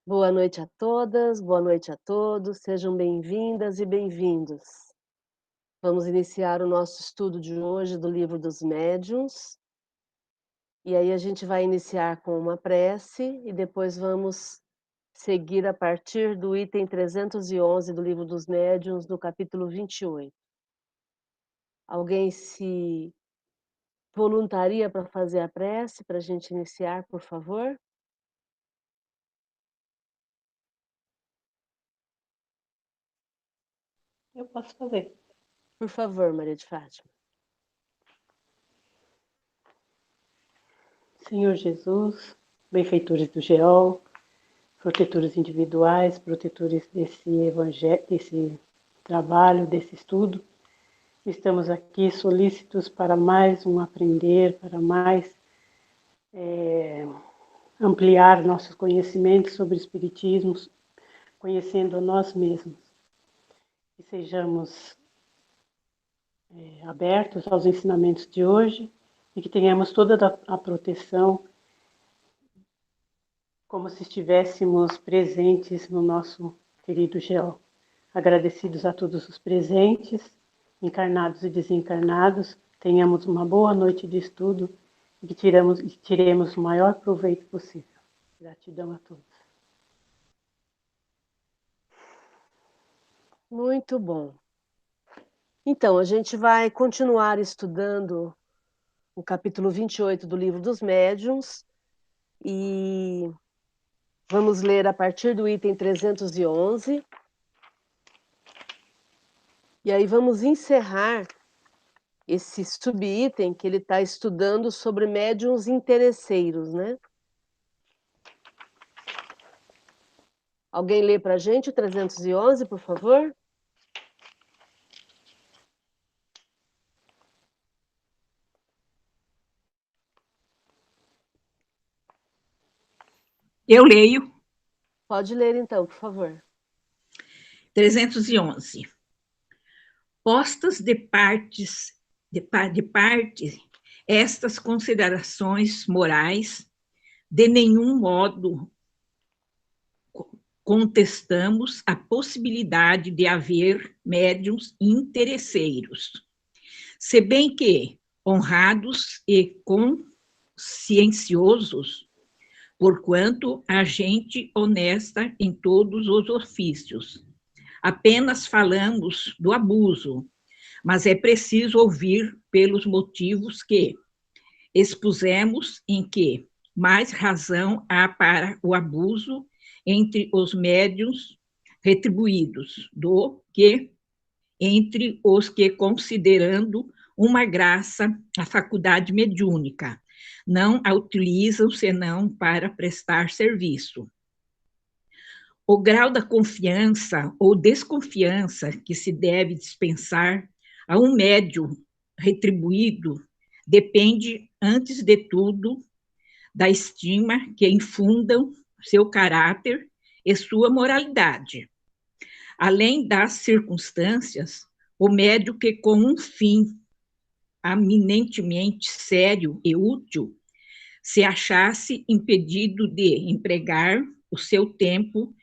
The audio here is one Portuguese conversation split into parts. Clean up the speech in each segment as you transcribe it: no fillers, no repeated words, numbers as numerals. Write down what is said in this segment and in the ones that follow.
Boa noite a todas, boa noite a todos, sejam bem-vindas e bem-vindos. Vamos iniciar o nosso estudo de hoje do Livro dos Médiuns, e aí a gente vai iniciar com uma prece e depois vamos seguir a partir do item 311 do Livro dos Médiuns, no capítulo 28. Alguém se voluntaria para fazer a prece, para a gente iniciar, por favor? Eu posso fazer. Por favor, Maria de Fátima. Senhor Jesus, benfeitores do GEOL, protetores individuais, protetores desse evangelho, desse trabalho, desse estudo, estamos aqui solícitos para mais um aprender, para mais ampliar nossos conhecimentos sobre o Espiritismo, conhecendo a nós mesmos. E sejamos abertos aos ensinamentos de hoje e que tenhamos toda a proteção como se estivéssemos presentes no nosso querido GEOL. Agradecidos a todos os presentes, encarnados e desencarnados, tenhamos uma boa noite de estudo e que tiremos o maior proveito possível. Gratidão a todos. Muito bom. Então, a gente vai continuar estudando o capítulo 28 do Livro dos Médiuns e vamos ler a partir do item 311. E aí vamos encerrar esse subitem que ele está estudando sobre médiuns interesseiros, né? Alguém lê para a gente o 311, por favor? Eu leio. Pode ler então, por favor. 311. Postas de parte estas considerações morais, de nenhum modo contestamos a possibilidade de haver médiuns interesseiros, se bem que honrados e conscienciosos, porquanto a gente honesta em todos os ofícios. Apenas falamos do abuso, mas é preciso ouvir pelos motivos que expusemos, em que mais razão há para o abuso entre os médiuns retribuídos do que entre os que, considerando uma graça a faculdade mediúnica, não a utilizam senão para prestar serviço. O grau da confiança ou desconfiança que se deve dispensar a um médium retribuído depende, antes de tudo, da estima que infundam seu caráter e sua moralidade. Além das circunstâncias, o médium que, com um fim eminentemente sério e útil, se achasse impedido de empregar o seu tempo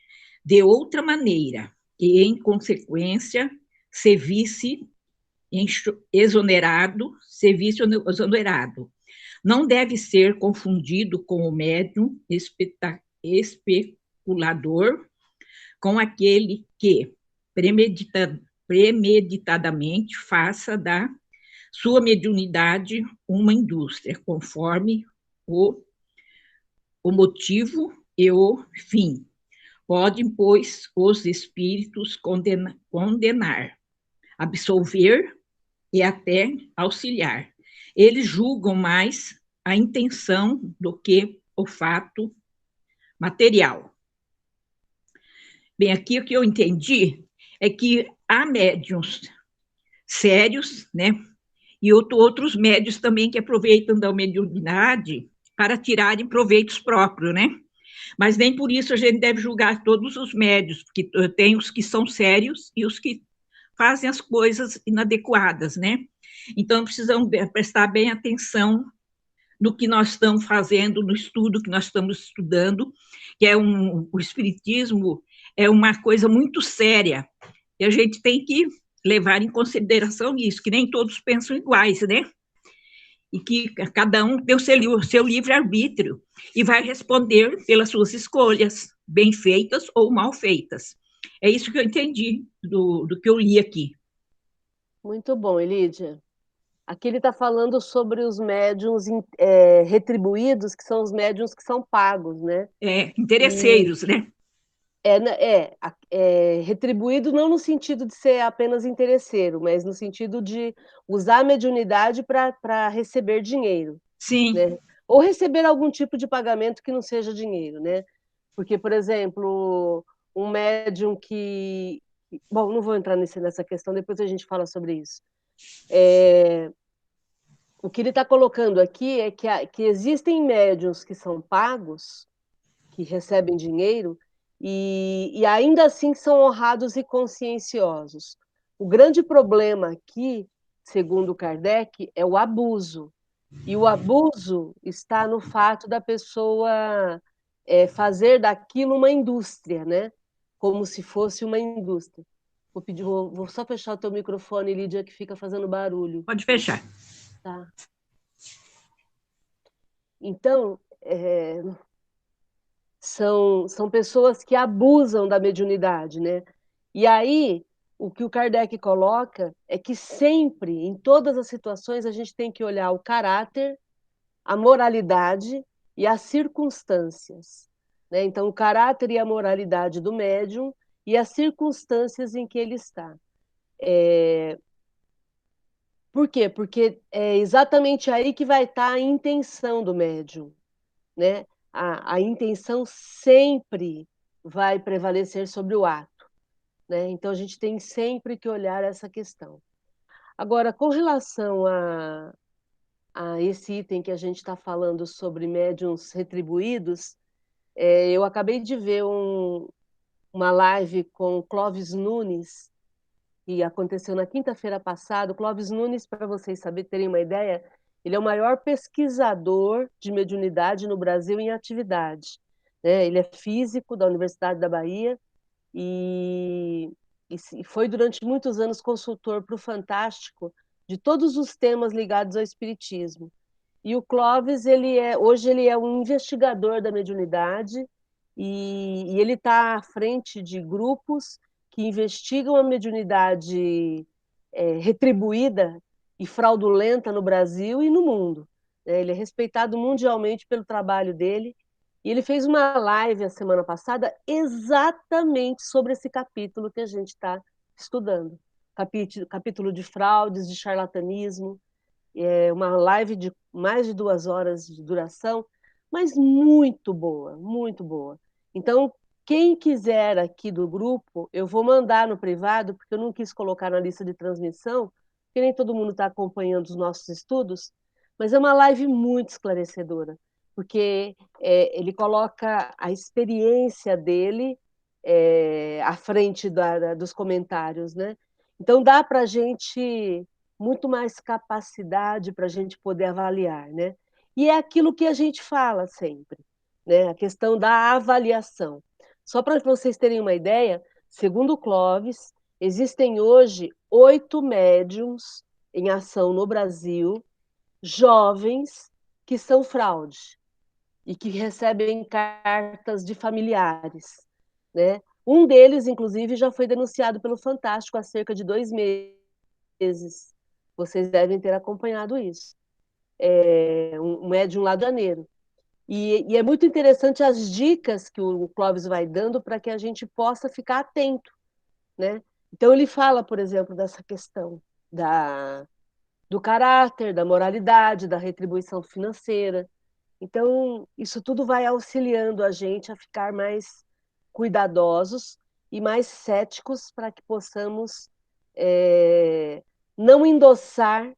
de outra maneira, e, em consequência, se visse exonerado, não deve ser confundido com o médium especulador, com aquele que premeditadamente faça da sua mediunidade uma indústria, conforme o motivo e o fim. Podem, pois, os espíritos condenar, absolver e até auxiliar. Eles julgam mais a intenção do que o fato material. Bem, aqui o que eu entendi é que há médiuns sérios, né? E outros médiuns também que aproveitam da mediunidade para tirarem proveitos próprios, né? Mas nem por isso a gente deve julgar todos os médiuns, porque tem os que são sérios e os que fazem as coisas inadequadas, né? Então, precisamos prestar bem atenção do que nós estamos fazendo, no estudo que nós estamos estudando, que é o espiritismo é uma coisa muito séria, e a gente tem que levar em consideração isso, que nem todos pensam iguais, né? E que cada um tem o seu livre-arbítrio e vai responder pelas suas escolhas, bem feitas ou mal feitas. É isso que eu entendi do que eu li aqui. Muito bom, Elídia. Aqui ele está falando sobre os médiuns retribuídos, que são os médiuns que são pagos, né? E Interesseiros, né? retribuído não no sentido de ser apenas interesseiro, mas no sentido de usar a mediunidade para receber dinheiro, Sim. né? Ou receber algum tipo de pagamento que não seja dinheiro, né? Porque, por exemplo, um médium que... Bom, não vou entrar nessa questão, depois a gente fala sobre isso. O que ele está colocando aqui é que existem médiuns que são pagos, que recebem dinheiro, e ainda assim são honrados e conscienciosos. O grande problema aqui, segundo Kardec, é o abuso. E o abuso está no fato da pessoa fazer daquilo uma indústria, né? Como se fosse uma indústria. Vou só fechar o teu microfone, Lídia, que fica fazendo barulho. Pode fechar. Tá. Então, são pessoas que abusam da mediunidade, né? E aí, o que o Kardec coloca é que sempre, em todas as situações, a gente tem que olhar o caráter, a moralidade e as circunstâncias, né? Então, o caráter e a moralidade do médium e as circunstâncias em que ele está. Por quê? Porque é exatamente aí que vai estar a intenção do médium, né? A intenção sempre vai prevalecer sobre o ato, né? Então a gente tem sempre que olhar essa questão. Agora, com relação a esse item que a gente está falando sobre médiuns retribuídos, eu acabei de ver uma live com Clóvis Nunes, que aconteceu na quinta-feira passada. O Clóvis Nunes, para vocês terem uma ideia, ele é o maior pesquisador de mediunidade no Brasil em atividade, né? Ele é físico da Universidade da Bahia e, e foi durante muitos anos consultor para o Fantástico de todos os temas ligados ao espiritismo. E o Clóvis, hoje ele é um investigador da mediunidade e ele está à frente de grupos que investigam a mediunidade retribuída e fraudulenta no Brasil e no mundo. Ele é respeitado mundialmente pelo trabalho dele e ele fez uma live a semana passada exatamente sobre esse capítulo que a gente está estudando. Capítulo de fraudes, de charlatanismo, uma live de mais de 2 horas de duração, mas muito boa, muito boa. Então, quem quiser aqui do grupo, eu vou mandar no privado, porque eu não quis colocar na lista de transmissão, porque nem todo mundo está acompanhando os nossos estudos, mas é uma live muito esclarecedora, porque ele coloca a experiência dele à frente dos comentários, né? Então dá para a gente muito mais capacidade para a gente poder avaliar, né? E é aquilo que a gente fala sempre, né? A questão da avaliação. Só para vocês terem uma ideia, segundo o Clóvis, existem hoje 8 médiums em ação no Brasil, jovens, que são fraude e que recebem cartas de familiares, né? Um deles, inclusive, já foi denunciado pelo Fantástico há cerca de 2 meses. Vocês devem ter acompanhado isso. Um médium lá do Janeiro. E é muito interessante as dicas que o Clóvis vai dando para que a gente possa ficar atento, né? Então ele fala, por exemplo, dessa questão do caráter, da moralidade, da retribuição financeira. Então, isso tudo vai auxiliando a gente a ficar mais cuidadosos e mais céticos para que possamos não endossar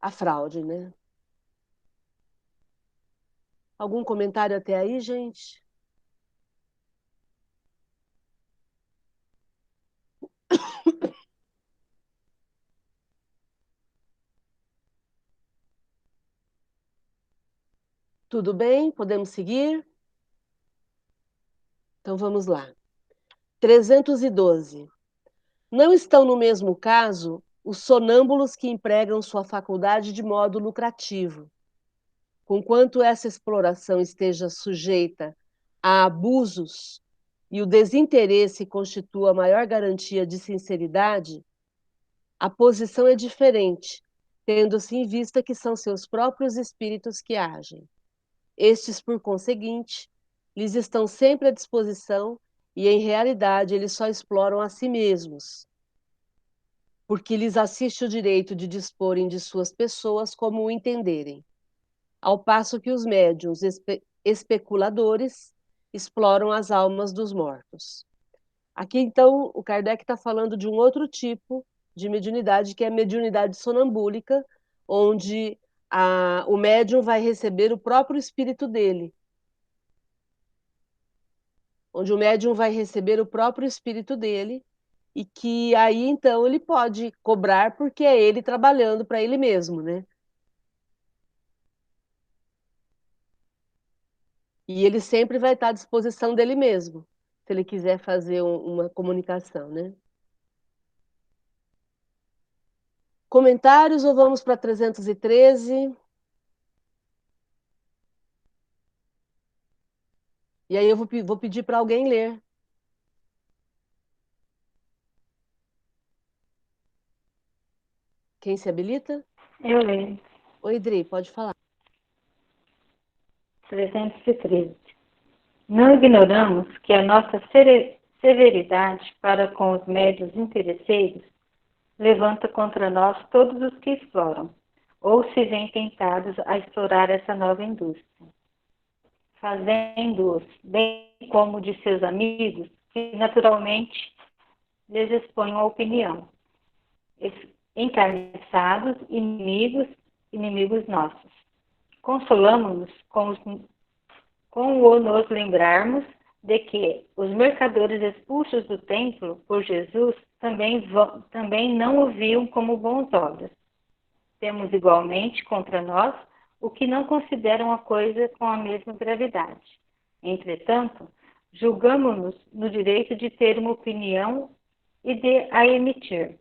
a fraude, né? Algum comentário até aí, gente? Tudo bem? Podemos seguir? Então vamos lá. 312. Não estão no mesmo caso os sonâmbulos que empregam sua faculdade de modo lucrativo. Conquanto essa exploração esteja sujeita a abusos e o desinteresse constitua a maior garantia de sinceridade, a posição é diferente, tendo-se em vista que são seus próprios espíritos que agem. Estes, por conseguinte, lhes estão sempre à disposição e, em realidade, eles só exploram a si mesmos, porque lhes assiste o direito de disporem de suas pessoas como o entenderem, ao passo que os médiuns especuladores exploram as almas dos mortos. Aqui, então, o Kardec está falando de um outro tipo de mediunidade, que é a mediunidade sonambúlica, onde o médium vai receber o próprio espírito dele. Onde o médium vai receber o próprio espírito dele, e que aí, então, ele pode cobrar, porque é ele trabalhando para ele mesmo, né? E ele sempre vai estar à disposição dele mesmo, se ele quiser fazer uma comunicação, né? Comentários ou vamos para 313? E aí eu vou pedir para alguém ler. Quem se habilita? Eu leio. Oi, Dri, pode falar. 313. Não ignoramos que a nossa severidade para com os médios interesseiros levanta contra nós todos os que exploram, ou se veem tentados a explorar essa nova indústria, fazendo-os, bem como de seus amigos, que naturalmente lhes exponham a opinião, encarniçados, inimigos nossos. Consolamos-nos com o nos lembrarmos de que os mercadores expulsos do templo por Jesus também não o viam como bons olhos. Temos igualmente contra nós o que não consideram a coisa com a mesma gravidade. Entretanto, julgamo-nos no direito de ter uma opinião e de a emitir.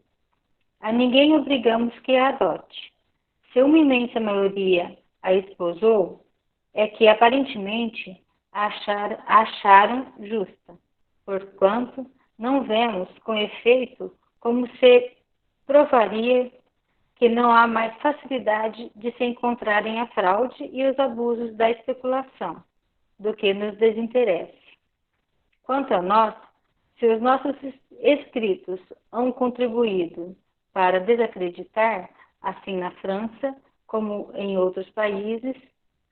A ninguém obrigamos que a adote. Se uma imensa maioria a esposou, é que aparentemente a acharam justa, porquanto não vemos com efeito como se provaria que não há mais facilidade de se encontrarem a fraude e os abusos da especulação, do que nos desinteresse. Quanto a nós, se os nossos escritos hão contribuído para desacreditar, assim na França como em outros países,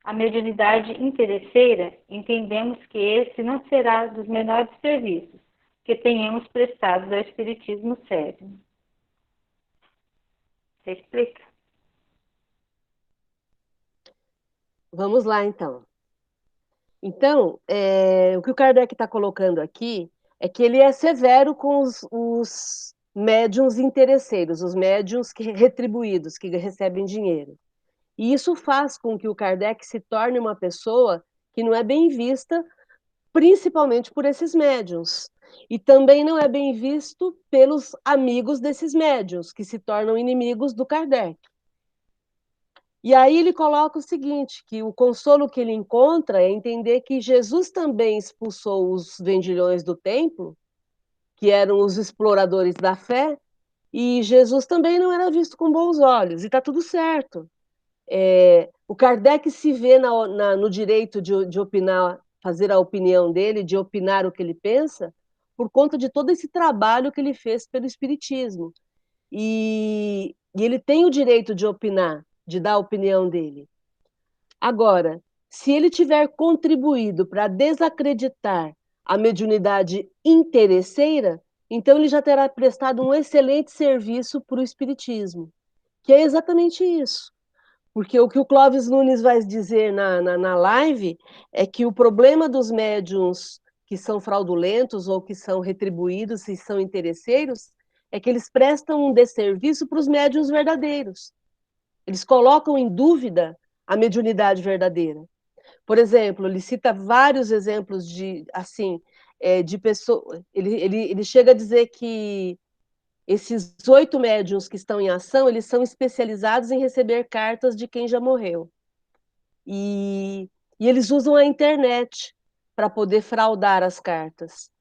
a mediunidade interesseira, entendemos que esse não será dos menores serviços que tenhamos prestado ao espiritismo sério. Você explica? Vamos lá, então. Então, o que o Kardec está colocando aqui é que ele é severo com os médiuns interesseiros, os médiuns retribuídos, que recebem dinheiro. E isso faz com que o Kardec se torne uma pessoa que não é bem vista, principalmente por esses médiuns. E também não é bem visto pelos amigos desses médiuns, que se tornam inimigos do Kardec. E aí ele coloca o seguinte, que o consolo que ele encontra é entender que Jesus também expulsou os vendilhões do templo, que eram os exploradores da fé, e Jesus também não era visto com bons olhos, e está tudo certo. O Kardec se vê no direito de opinar, fazer a opinião dele, de opinar o que ele pensa, por conta de todo esse trabalho que ele fez pelo Espiritismo. E ele tem o direito de opinar, de dar a opinião dele. Agora, se ele tiver contribuído para desacreditar a mediunidade interesseira, então ele já terá prestado um excelente serviço para o Espiritismo, que é exatamente isso. Porque o que o Clóvis Nunes vai dizer na live é que o problema dos médiuns que são fraudulentos ou que são retribuídos e são interesseiros é que eles prestam um desserviço para os médiuns verdadeiros. Eles colocam em dúvida a mediunidade verdadeira. Por exemplo, ele cita vários exemplos de pessoas. Ele chega a dizer que esses 8 médiuns que estão em ação, eles são especializados em receber cartas de quem já morreu. E eles usam a internet para poder fraudar as cartas.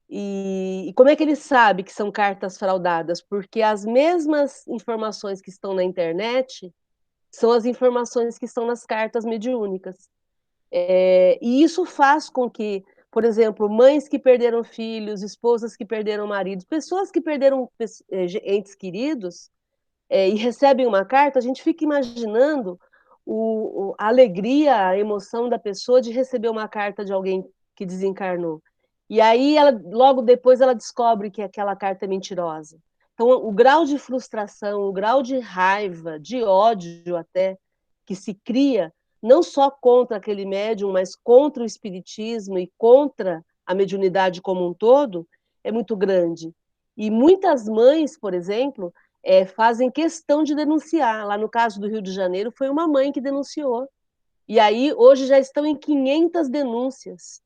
E como é que ele sabe que são cartas fraudadas? Porque as mesmas informações que estão na internet são as informações que estão nas cartas mediúnicas. E isso faz com que, por exemplo, mães que perderam filhos, esposas que perderam maridos, pessoas que perderam entes queridos, e recebem uma carta, a gente fica imaginando a alegria, a emoção da pessoa de receber uma carta de alguém que desencarnou. E aí, logo depois, ela descobre que aquela carta é mentirosa. Então, o grau de frustração, o grau de raiva, de ódio até, que se cria, não só contra aquele médium, mas contra o espiritismo e contra a mediunidade como um todo, é muito grande. E muitas mães, por exemplo, fazem questão de denunciar. Lá no caso do Rio de Janeiro, foi uma mãe que denunciou. E aí, hoje já estão em 500 denúncias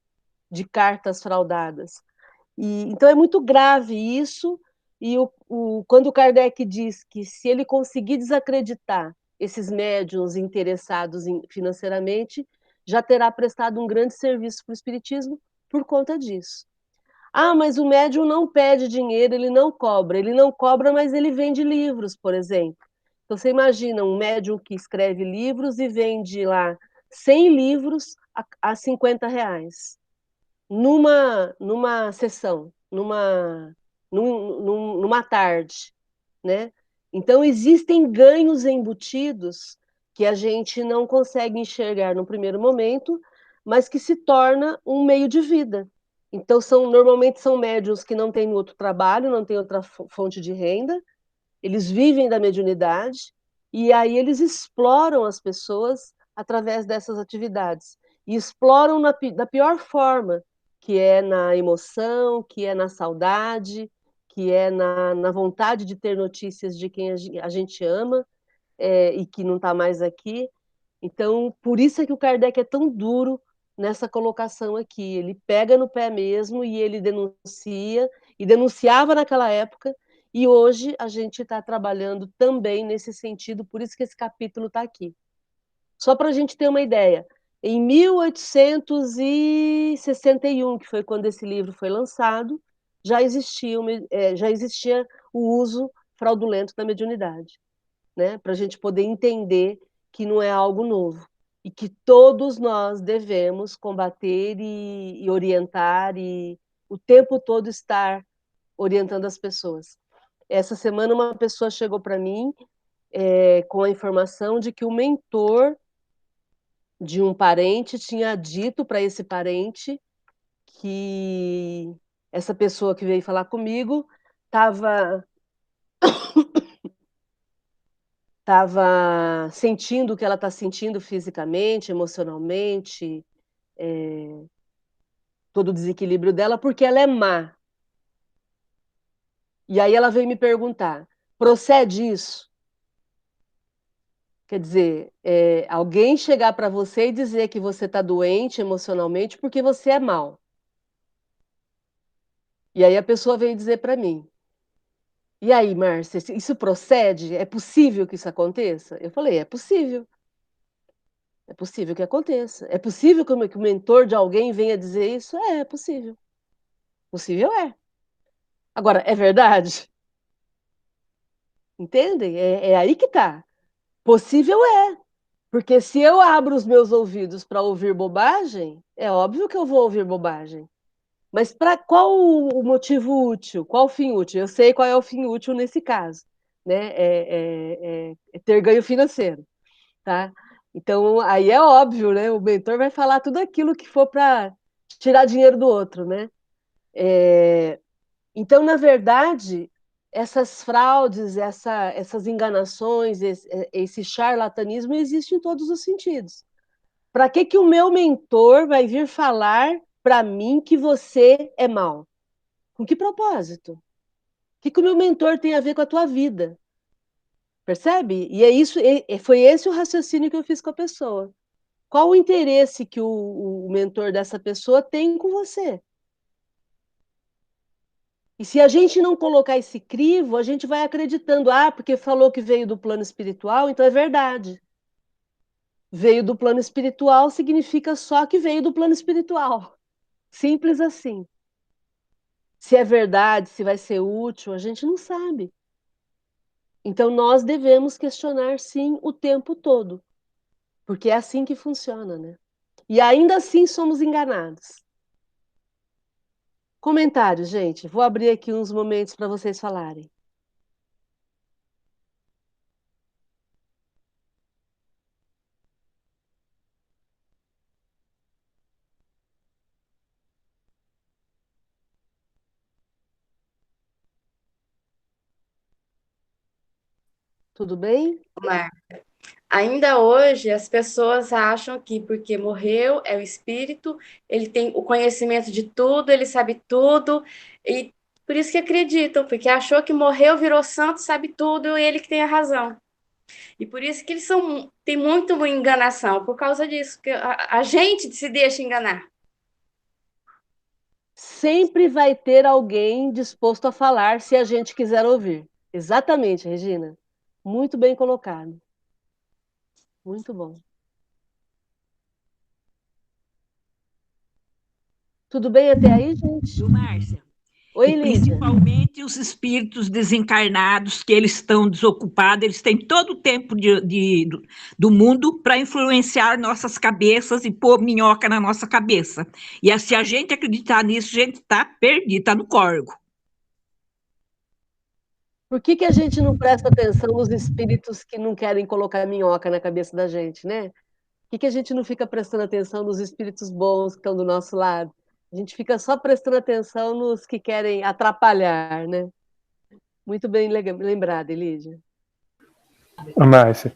de cartas fraudadas. Então, é muito grave isso. E quando o Kardec diz que se ele conseguir desacreditar esses médiuns interessados financeiramente, já terá prestado um grande serviço para o Espiritismo por conta disso. Ah, mas o médium não pede dinheiro, ele não cobra. Ele não cobra, mas ele vende livros, por exemplo. Então, você imagina um médium que escreve livros e vende lá 100 livros a R$ 50 numa sessão, numa tarde, né? Então, existem ganhos embutidos que a gente não consegue enxergar no primeiro momento, mas que se torna um meio de vida. Então, normalmente são médiuns que não têm outro trabalho, não têm outra fonte de renda, eles vivem da mediunidade, e aí eles exploram as pessoas através dessas atividades. E exploram da pior forma, que é na emoção, que é na saudade, que é na vontade de ter notícias de quem a gente ama, e que não está mais aqui. Então, por isso é que o Kardec é tão duro nessa colocação aqui. Ele pega no pé mesmo e ele denuncia, e denunciava naquela época, e hoje a gente está trabalhando também nesse sentido, por isso que esse capítulo está aqui. Só para a gente ter uma ideia, em 1861, que foi quando esse livro foi lançado, já existia o uso fraudulento da mediunidade, né? Para a gente poder entender que não é algo novo e que todos nós devemos combater e orientar e o tempo todo estar orientando as pessoas. Essa semana uma pessoa chegou para mim com a informação de que o mentor de um parente tinha dito para esse parente que essa pessoa que veio falar comigo estava sentindo o que ela está sentindo fisicamente, emocionalmente, todo o desequilíbrio dela, porque ela é má. E aí ela veio me perguntar: procede isso? Quer dizer, alguém chegar para você e dizer que você está doente emocionalmente porque você é mal. E aí a pessoa veio dizer para mim: e aí, Márcia, isso procede? É possível que isso aconteça? Eu falei: é possível. É possível que aconteça. É possível que o mentor de alguém venha dizer isso? É possível. Possível é. Agora, é verdade? Entendem? É aí que está. Possível é. Porque se eu abro os meus ouvidos para ouvir bobagem, é óbvio que eu vou ouvir bobagem. Mas para qual o motivo útil? Qual o fim útil? Eu sei qual é o fim útil nesse caso, né? É ter ganho financeiro, tá? Então, aí é óbvio, né? O mentor vai falar tudo aquilo que for para tirar dinheiro do outro, né? Então, na verdade, essas fraudes, essas enganações, esse charlatanismo existe em todos os sentidos. Para que o meu mentor vai vir falar para mim que você é mal? Com que propósito? O que o meu mentor tem a ver com a tua vida? Percebe? E é isso, foi esse o raciocínio que eu fiz com a pessoa. Qual o interesse que o mentor dessa pessoa tem com você? E se a gente não colocar esse crivo, a gente vai acreditando, porque falou que veio do plano espiritual, então é verdade. Veio do plano espiritual significa só que veio do plano espiritual. Simples assim. Se é verdade, se vai ser útil, a gente não sabe. Então nós devemos questionar sim o tempo todo, porque é assim que funciona, né? E ainda assim somos enganados. Comentários, gente. Vou abrir aqui uns momentos para vocês falarem. Tudo bem? Marta. Ainda hoje, as pessoas acham que porque morreu é o espírito, ele tem o conhecimento de tudo, ele sabe tudo, e por isso que acreditam, porque achou que morreu, virou santo, sabe tudo, e ele que tem a razão. E por isso que eles tem muito enganação, por causa disso, que a gente se deixa enganar. Sempre vai ter alguém disposto a falar se a gente quiser ouvir. Exatamente, Regina. Muito bem colocado. Muito bom. Tudo bem até aí, gente? Viu, Márcia? Oi, E Lídia. principalmente os espíritos desencarnados, que eles estão desocupados, eles têm todo o tempo do mundo para influenciar nossas cabeças e pôr minhoca na nossa cabeça. E se a gente acreditar nisso, a gente está perdido, está no corgo. Por que a gente não presta atenção nos espíritos que não querem colocar minhoca na cabeça da gente, né? Por que a gente não fica prestando atenção nos espíritos bons que estão do nosso lado? A gente fica só prestando atenção nos que querem atrapalhar, né? Muito bem lembrada, Elídia. Márcia,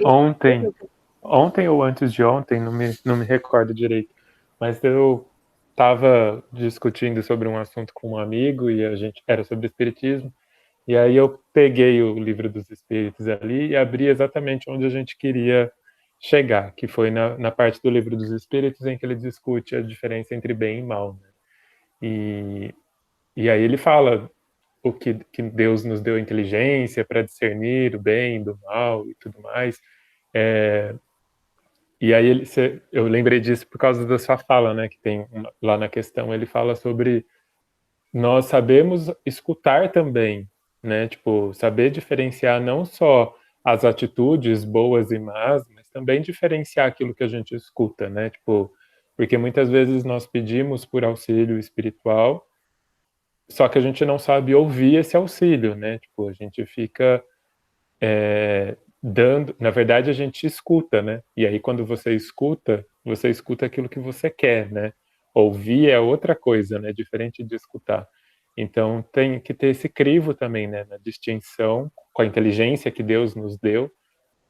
ontem ou antes de ontem, não me recordo direito, mas eu estava discutindo sobre um assunto com um amigo e a gente era sobre espiritismo, e aí eu peguei o livro dos espíritos ali e abri exatamente onde a gente queria chegar, que foi na parte do livro dos espíritos em que ele discute a diferença entre bem e mal, né? E aí ele fala que Deus nos deu inteligência para discernir o bem do mal e tudo mais. E aí eu lembrei disso por causa da sua fala, né? Que tem lá na questão, ele fala sobre nós sabemos escutar também, né? Tipo, saber diferenciar não só as atitudes boas e más, mas também diferenciar aquilo que a gente escuta, né? Tipo, porque muitas vezes nós pedimos por auxílio espiritual, só que a gente não sabe ouvir esse auxílio, né? Tipo, a gente fica dando, na verdade a gente escuta, né? E aí quando você escuta aquilo que você quer, né? Ouvir é outra coisa, né? Diferente de escutar. Então tem que ter esse crivo também, né? Na distinção com a inteligência que Deus nos deu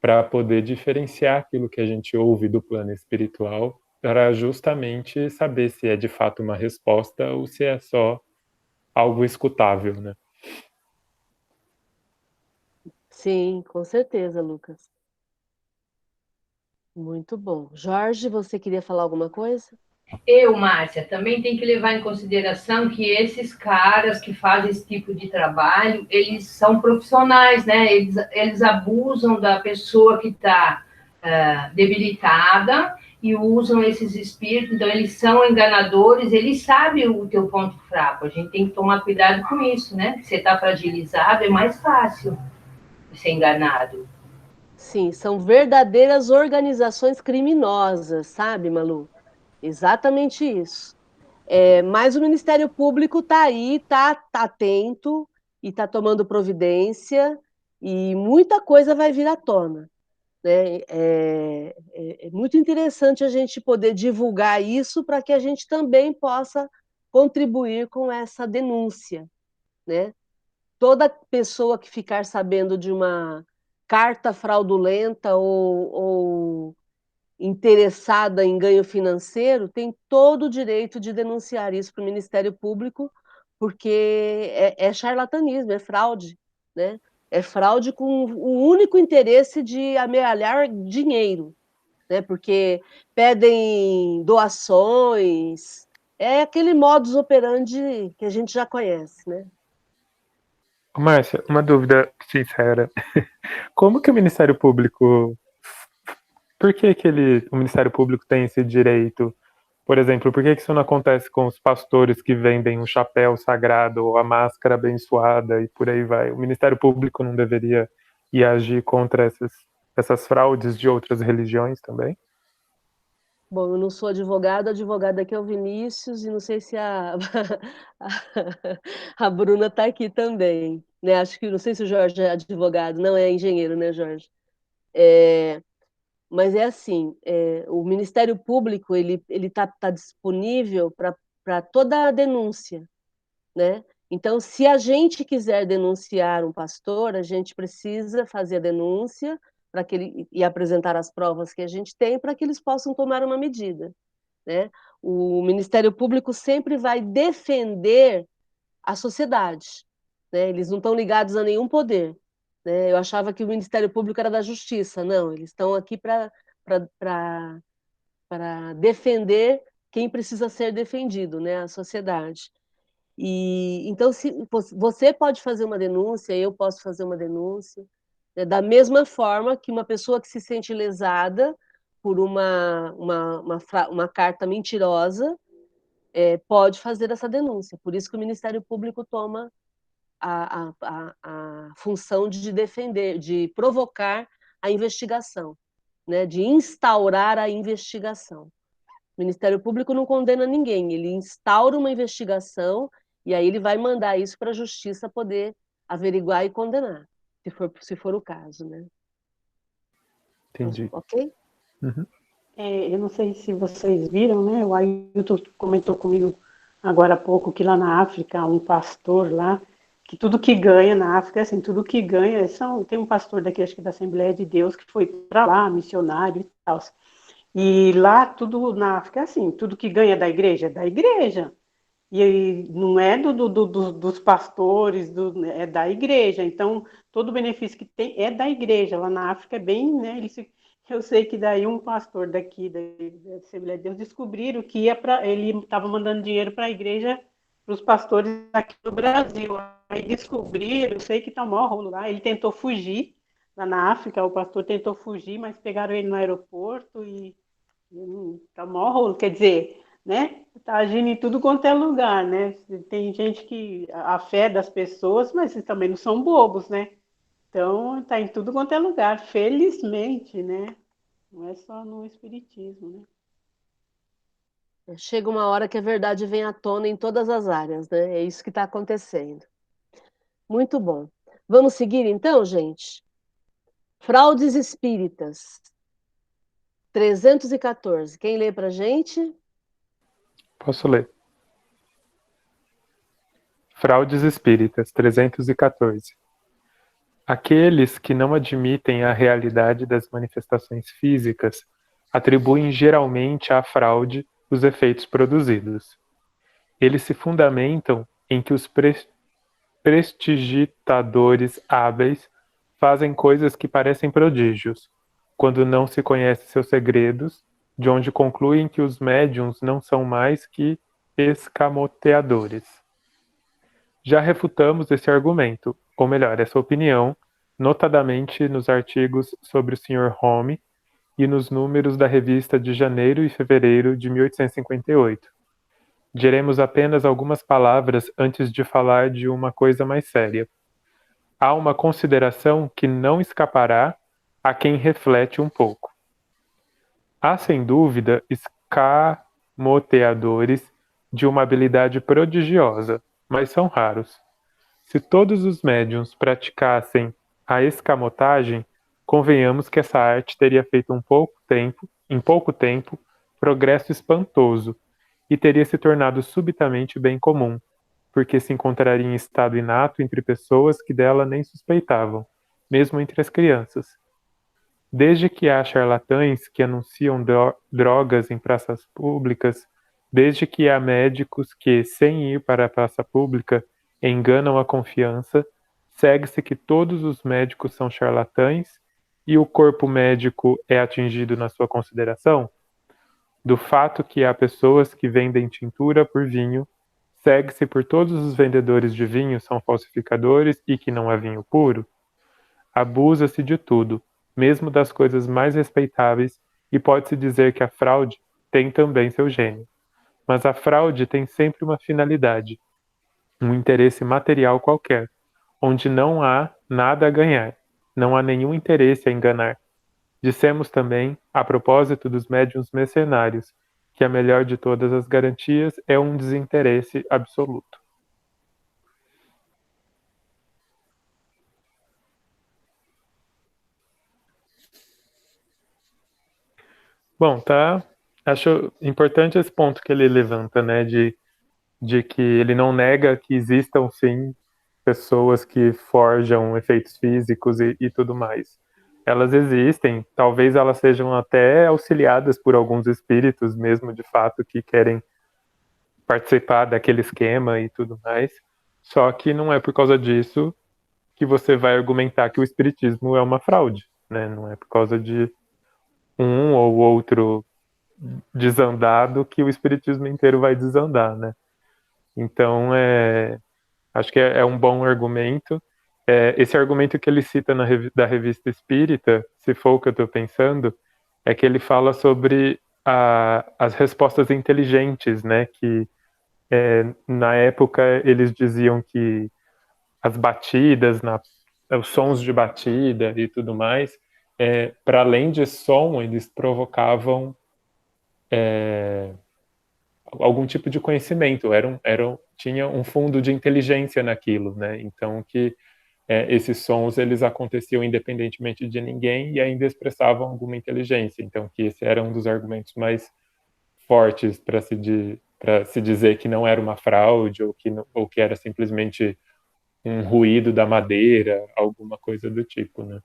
para poder diferenciar aquilo que a gente ouve do plano espiritual para justamente saber se é de fato uma resposta ou se é só algo escutável, né? Sim, com certeza, Lucas. Muito bom. Jorge, você queria falar alguma coisa? Márcia, também tem que levar em consideração que esses caras que fazem esse tipo de trabalho, eles são profissionais, né? Eles abusam da pessoa que está debilitada e usam esses espíritos, então eles são enganadores, eles sabem o teu ponto fraco, a gente tem que tomar cuidado com isso, né? Se você está fragilizado, é mais fácil de ser enganado. Sim, são verdadeiras organizações criminosas, sabe, Malu? Exatamente isso. Mas o Ministério Público está aí, está atento e está tomando providência, e muita coisa vai vir à tona, né? É muito interessante a gente poder divulgar isso para que a gente também possa contribuir com essa denúncia, né? Toda pessoa que ficar sabendo de uma carta fraudulenta ou interessada em ganho financeiro tem todo o direito de denunciar isso para o Ministério Público, porque é charlatanismo, é fraude, né? É fraude com o único interesse de amealhar dinheiro. né? Porque pedem doações, é aquele modus operandi que a gente já conhece, né? Márcia, uma dúvida sincera. Como que o Ministério Público, por que que o Ministério Público tem esse direito? Por exemplo, por que que isso não acontece com os pastores que vendem o chapéu sagrado ou a máscara abençoada e por aí vai? O Ministério Público não deveria ir agir contra essas fraudes de outras religiões também? Bom, eu não sou advogada, advogada aqui é o Vinícius, e não sei se a Bruna está aqui também, né? Acho que, não sei se o Jorge é advogado, não é engenheiro, né, Jorge? Mas é assim, o Ministério Público, ele tá disponível para toda a denúncia, né? Então, se a gente quiser denunciar um pastor, a gente precisa fazer a denúncia para que ele e apresentar as provas que a gente tem para que eles possam tomar uma medida, né? O Ministério Público sempre vai defender a sociedade, né? Eles não estão ligados a nenhum poder, né? Eu achava que o Ministério Público era da Justiça, não, eles estão aqui para defender quem precisa ser defendido, né? A sociedade. E então, se você pode fazer uma denúncia, eu posso fazer uma denúncia, né, da mesma forma que uma pessoa que se sente lesada por uma carta mentirosa pode fazer essa denúncia. Por isso que o Ministério Público toma a função de defender, de provocar a investigação, né, de instaurar a investigação. O Ministério Público não condena ninguém, ele instaura uma investigação e aí ele vai mandar isso para a Justiça poder averiguar e condenar, se for o caso, né? Entendi. Ok? Uhum. Eu não sei se vocês viram, né? O Ailton comentou comigo agora há pouco que lá na África, um pastor lá, que tudo que ganha na África, assim, tudo que ganha, tem um pastor daqui, acho que da Assembleia de Deus, que foi para lá, missionário e tal. E lá, tudo na África, assim, tudo que ganha é da igreja. E aí, não é dos pastores, é da igreja. Então, todo o benefício que tem é da igreja. Lá na África é bem, né? Eu sei que daí um pastor daqui da Assembleia de Deus descobriram que ele estava mandando dinheiro para a igreja, para os pastores aqui no Brasil. Aí descobriram, eu sei que está um maior rolo lá. Ele tentou fugir lá na África, o pastor tentou fugir, mas pegaram ele no aeroporto e tá um maior rolo. Quer dizer, né? Tá agindo em tudo quanto é lugar, né? Tem gente que a fé das pessoas, mas eles também não são bobos, né? Então, tá em tudo quanto é lugar, felizmente, né? Não é só no espiritismo, né? Chega uma hora que a verdade vem à tona em todas as áreas, né? É isso que está acontecendo. Muito bom. Vamos seguir então, gente? Fraudes espíritas. 314. Quem lê para gente? Posso ler. Fraudes espíritas, 314. Aqueles que não admitem a realidade das manifestações físicas atribuem geralmente à fraude os efeitos produzidos. Eles se fundamentam em que os prestidigitadores hábeis fazem coisas que parecem prodígios, quando não se conhece seus segredos, de onde concluem que os médiuns não são mais que escamoteadores. Já refutamos esse argumento, ou melhor, essa opinião, notadamente nos artigos sobre o Sr. Home e nos números da revista de janeiro e fevereiro de 1858. Diremos apenas algumas palavras antes de falar de uma coisa mais séria. Há uma consideração que não escapará a quem reflete um pouco. Há, sem dúvida, escamoteadores de uma habilidade prodigiosa, mas são raros. Se todos os médiuns praticassem a escamotagem, convenhamos que essa arte teria feito em pouco tempo, progresso espantoso e teria se tornado subitamente bem comum, porque se encontraria em estado inato entre pessoas que dela nem suspeitavam, mesmo entre as crianças. Desde que há charlatães que anunciam drogas em praças públicas, desde que há médicos que, sem ir para a praça pública, enganam a confiança, segue-se que todos os médicos são charlatães e o corpo médico é atingido na sua consideração? Do fato que há pessoas que vendem tintura por vinho, segue-se por todos os vendedores de vinho são falsificadores e que não há vinho puro? Abusa-se de tudo, mesmo das coisas mais respeitáveis, e pode-se dizer que a fraude tem também seu gênio. Mas a fraude tem sempre uma finalidade, um interesse material qualquer, onde não há nada a ganhar, não há nenhum interesse a enganar. Dissemos também, a propósito dos médiuns mercenários, que a melhor de todas as garantias é um desinteresse absoluto. Bom, tá. Acho importante esse ponto que ele levanta, né, de que ele não nega que existam, sim, pessoas que forjam efeitos físicos e tudo mais. Elas existem, talvez elas sejam até auxiliadas por alguns espíritos mesmo, de fato, que querem participar daquele esquema e tudo mais. Só que não é por causa disso que você vai argumentar que o espiritismo é uma fraude, né? Não é por causa de um ou outro desandado que o espiritismo inteiro vai desandar, né? Então, acho que é um bom argumento. Esse argumento que ele cita da Revista Espírita, se for o que eu estou pensando, é que ele fala sobre as respostas inteligentes, né? Que na época eles diziam que as batidas, os sons de batida e tudo mais, para além de som, eles provocavam algum tipo de conhecimento, tinha um fundo de inteligência naquilo, né? Então que esses sons eles aconteciam independentemente de ninguém e ainda expressavam alguma inteligência. Então que esse era um dos argumentos mais fortes para se dizer que não era uma fraude ou que era simplesmente um ruído da madeira, alguma coisa do tipo, né?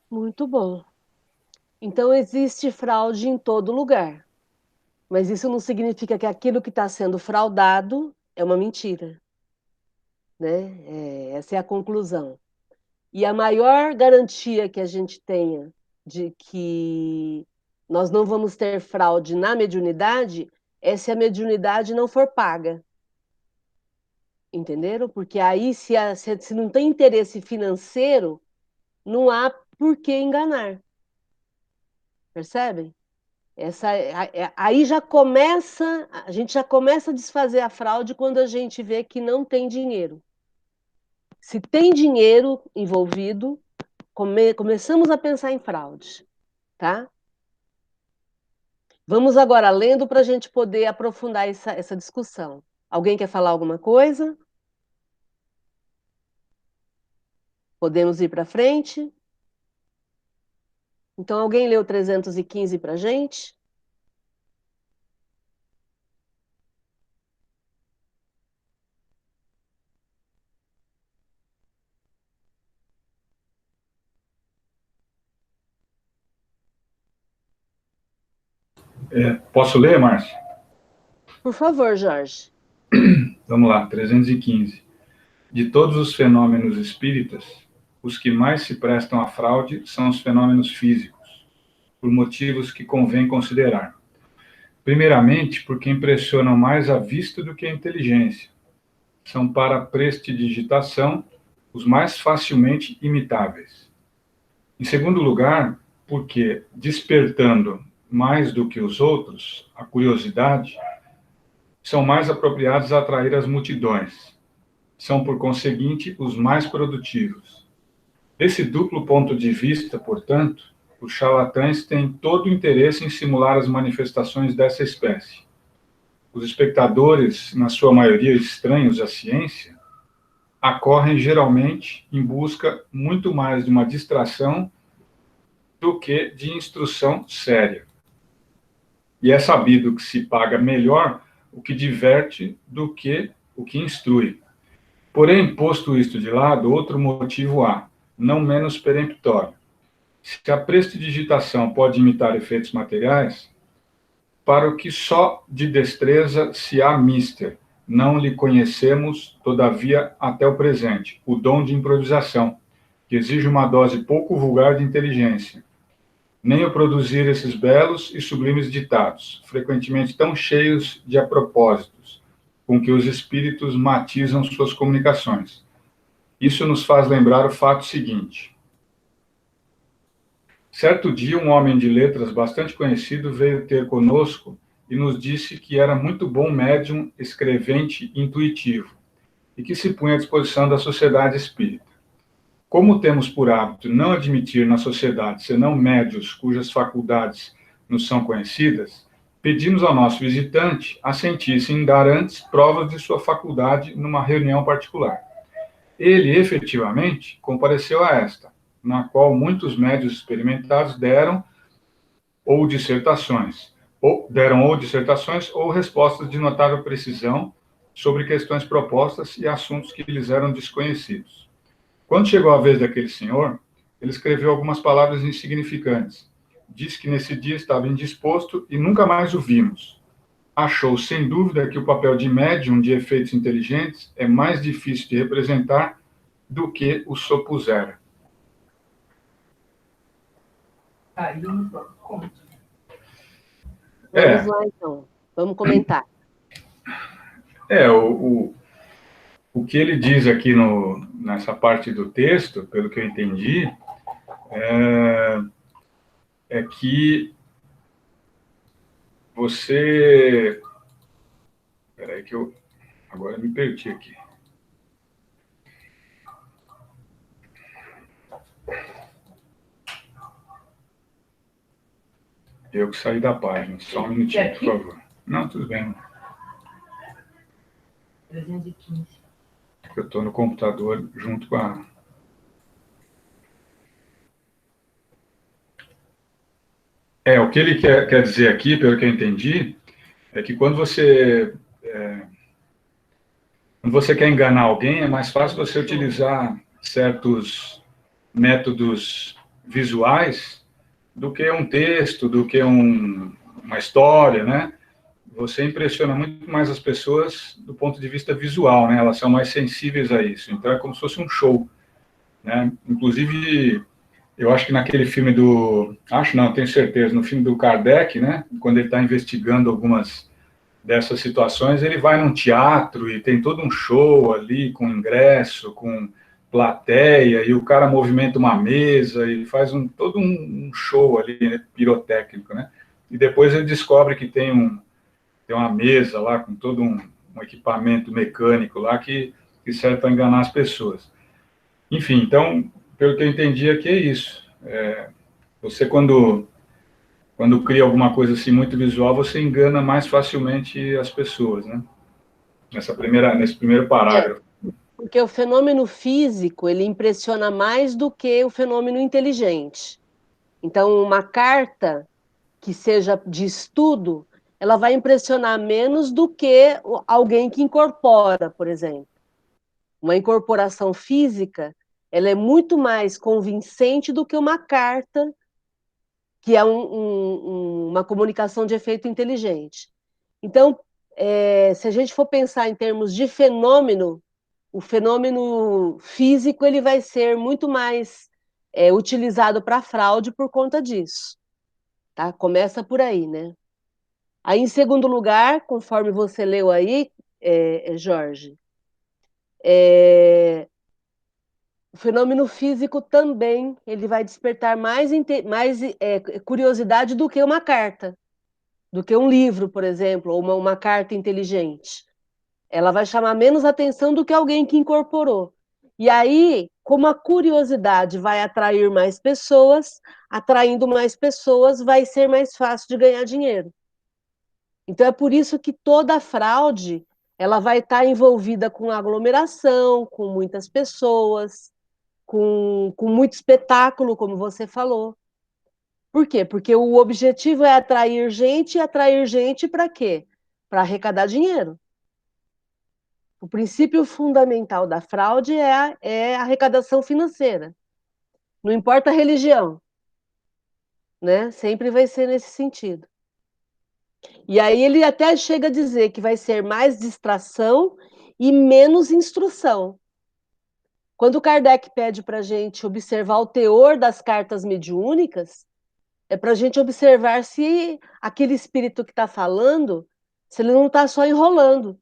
Muito bom. Então existe fraude em todo lugar, mas isso não significa que aquilo que está sendo fraudado é uma mentira, né? Essa é a conclusão. E a maior garantia que a gente tenha de que nós não vamos ter fraude na mediunidade é se a mediunidade não for paga. Entenderam? Porque aí, se não tem interesse financeiro, não há por que enganar. Percebem? Aí a gente já começa a desfazer a fraude quando a gente vê que não tem dinheiro. Se tem dinheiro envolvido, começamos a pensar em fraude, tá? Vamos agora lendo para a gente poder aprofundar essa discussão. Alguém quer falar alguma coisa? Podemos ir para frente? Então, alguém leu 315 para a gente? Posso ler, Márcia? Por favor, Jorge. Vamos lá, 315. De todos os fenômenos espíritas, os que mais se prestam à fraude são os fenômenos físicos, por motivos que convém considerar. Primeiramente, porque impressionam mais a vista do que a inteligência. São para prestidigitação os mais facilmente imitáveis. Em segundo lugar, porque, despertando mais do que os outros a curiosidade, são mais apropriados a atrair as multidões. São, por conseguinte, os mais produtivos. Desse duplo ponto de vista, portanto, os charlatães têm todo o interesse em simular as manifestações dessa espécie. Os espectadores, na sua maioria estranhos à ciência, acorrem geralmente em busca muito mais de uma distração do que de instrução séria. E é sabido que se paga melhor o que diverte do que o que instrui. Porém, posto isto de lado, outro motivo há, não menos peremptório. Se a prestidigitação pode imitar efeitos materiais, para o que só de destreza se há mister, não lhe conhecemos, todavia, até o presente, o dom de improvisação, que exige uma dose pouco vulgar de inteligência, nem o produzir esses belos e sublimes ditados, frequentemente tão cheios de apropósitos, com que os espíritos matizam suas comunicações. Isso nos faz lembrar o fato seguinte. Certo dia, um homem de letras bastante conhecido veio ter conosco e nos disse que era muito bom médium, escrevente e intuitivo, e que se punha à disposição da sociedade espírita. Como temos por hábito não admitir na sociedade senão médios cujas faculdades nos são conhecidas, pedimos ao nosso visitante assentisse em dar antes provas de sua faculdade numa reunião particular. Ele, efetivamente, compareceu a esta, na qual muitos médios experimentados deram ou dissertações ou respostas de notável precisão sobre questões propostas e assuntos que lhes eram desconhecidos. Quando chegou a vez daquele senhor, ele escreveu algumas palavras insignificantes. Disse que nesse dia estava indisposto e nunca mais o vimos. Achou, sem dúvida, que o papel de médium de efeitos inteligentes é mais difícil de representar do que o supusera. Aí, conta. Vamos lá, então. Vamos comentar. O que ele diz aqui nessa parte do texto, pelo que eu entendi, é que você... Espera aí que eu agora me perdi aqui. Eu que saí da página. Só um minutinho, por favor. Não, tudo bem. 315. Eu estou no computador junto com a... O que ele quer dizer aqui, pelo que eu entendi, é que quando você quer enganar alguém, é mais fácil você utilizar certos métodos visuais do que um texto, do que uma história, né? Você impressiona muito mais as pessoas do ponto de vista visual, né? Elas são mais sensíveis a isso. Então, é como se fosse um show, né? Inclusive, eu acho que naquele filme tenho certeza, no filme do Kardec, né? Quando ele está investigando algumas dessas situações, ele vai num teatro e tem todo um show ali, com ingresso, com plateia, e o cara movimenta uma mesa e faz todo um show ali, né, pirotécnico, né? E depois ele descobre que tem uma mesa lá com todo um equipamento mecânico lá que serve para enganar as pessoas. Enfim, então, pelo que eu entendi aqui é isso. Você, quando cria alguma coisa assim muito visual, você engana mais facilmente as pessoas, né? Nesse primeiro parágrafo. Porque o fenômeno físico, ele impressiona mais do que o fenômeno inteligente. Então, uma carta que seja de estudo, ela vai impressionar menos do que alguém que incorpora, por exemplo. Uma incorporação física, ela é muito mais convincente do que uma carta, que é uma comunicação de efeito inteligente. Então, se a gente for pensar em termos de fenômeno, o fenômeno físico ele vai ser muito mais utilizado para fraude por conta disso. Tá? Começa por aí, né? Aí, em segundo lugar, conforme você leu aí, Jorge, o fenômeno físico também ele vai despertar mais curiosidade do que uma carta, do que um livro, por exemplo, ou uma carta inteligente. Ela vai chamar menos atenção do que alguém que incorporou. E aí, como a curiosidade vai atrair mais pessoas, atraindo mais pessoas, vai ser mais fácil de ganhar dinheiro. Então, é por isso que toda fraude ela vai estar envolvida com aglomeração, com muitas pessoas, com muito espetáculo, como você falou. Por quê? Porque o objetivo é atrair gente, e atrair gente para quê? Para arrecadar dinheiro. O princípio fundamental da fraude é a arrecadação financeira. Não importa a religião, né? Sempre vai ser nesse sentido. E aí ele até chega a dizer que vai ser mais distração e menos instrução. Quando Kardec pede para a gente observar o teor das cartas mediúnicas, é para a gente observar se aquele espírito que está falando, se ele não está só enrolando,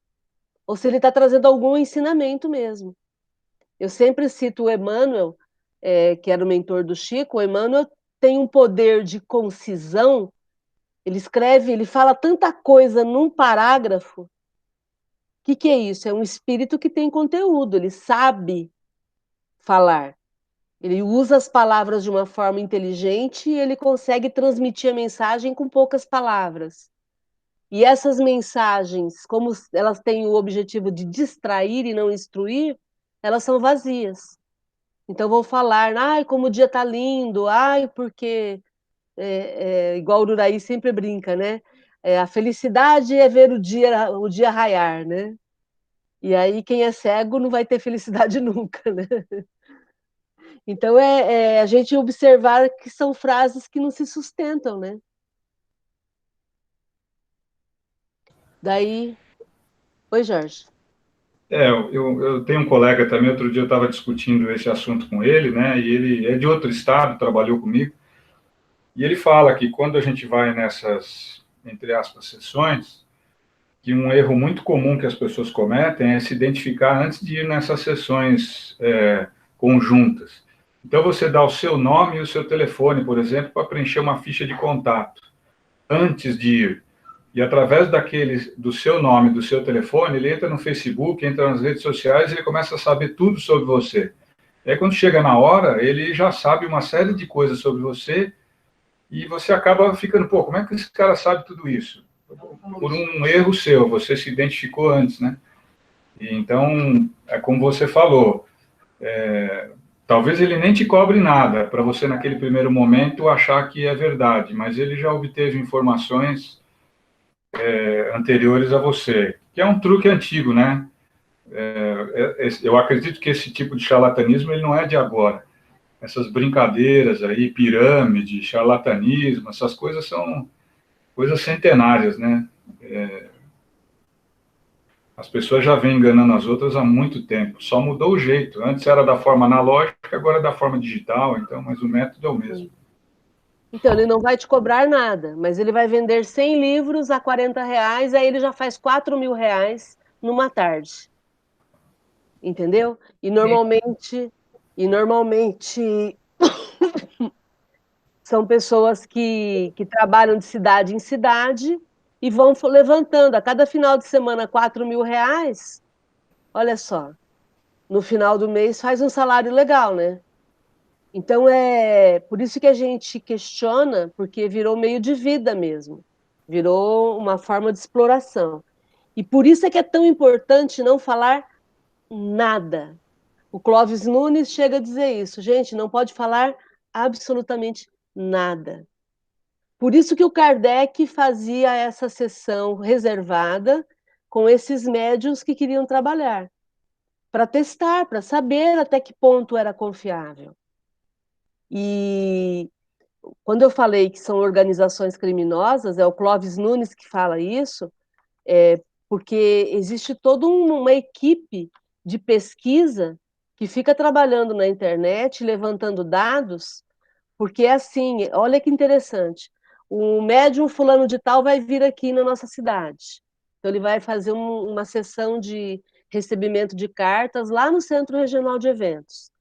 ou se ele está trazendo algum ensinamento mesmo. Eu sempre cito o Emmanuel, que era o mentor do Chico. O Emmanuel tem um poder de concisão, ele escreve, ele fala tanta coisa num parágrafo. O que é isso? É um espírito que tem conteúdo, ele sabe falar. Ele usa as palavras de uma forma inteligente e ele consegue transmitir a mensagem com poucas palavras. E essas mensagens, como elas têm o objetivo de distrair e não instruir, elas são vazias. Então vão falar, ai, como o dia está lindo, ai, porque igual o Ururaí sempre brinca, né? A felicidade é ver o dia raiar, né? E aí quem é cego não vai ter felicidade nunca, né? Então a gente observar que são frases que não se sustentam, né? Daí, oi, Jorge. Eu tenho um colega também, outro dia eu estava discutindo esse assunto com ele, né? E ele é de outro estado, trabalhou comigo. E ele fala que quando a gente vai nessas, entre aspas, sessões, que um erro muito comum que as pessoas cometem é se identificar antes de ir nessas sessões conjuntas. Então, você dá o seu nome e o seu telefone, por exemplo, para preencher uma ficha de contato antes de ir. E através do seu nome, do seu telefone, ele entra no Facebook, entra nas redes sociais e ele começa a saber tudo sobre você. E aí, quando chega na hora, ele já sabe uma série de coisas sobre você e você acaba ficando, pô, como é que esse cara sabe tudo isso? Por um erro seu, você se identificou antes, né? E então, é como você falou, talvez ele nem te cobre nada para você, naquele primeiro momento, achar que é verdade, mas ele já obteve informações anteriores a você, que é um truque antigo, né? Eu acredito que esse tipo de charlatanismo ele não é de agora. Essas brincadeiras aí, pirâmide, charlatanismo, essas coisas são coisas centenárias, né? As pessoas já vêm enganando as outras há muito tempo, só mudou o jeito. Antes era da forma analógica, agora é da forma digital, então, mas o método é o mesmo. Então, ele não vai te cobrar nada, mas ele vai vender 100 livros a R$ 40, aí ele já faz R$ 4.000 numa tarde. Entendeu? E normalmente são pessoas que trabalham de cidade em cidade e vão levantando a cada final de semana R$ 4.000. Olha só, no final do mês faz um salário legal, né? Então é por isso que a gente questiona, porque virou meio de vida mesmo, virou uma forma de exploração. E por isso é que é tão importante não falar nada. O Clóvis Nunes chega a dizer isso, gente, não pode falar absolutamente nada. Por isso que o Kardec fazia essa sessão reservada com esses médiuns que queriam trabalhar, para testar, para saber até que ponto era confiável. E quando eu falei que são organizações criminosas, é o Clóvis Nunes que fala isso, porque existe toda uma equipe de pesquisa que fica trabalhando na internet, levantando dados, porque é assim, olha que interessante, o médium fulano de tal vai vir aqui na nossa cidade, então ele vai fazer uma sessão de recebimento de cartas lá no Centro Regional de Eventos.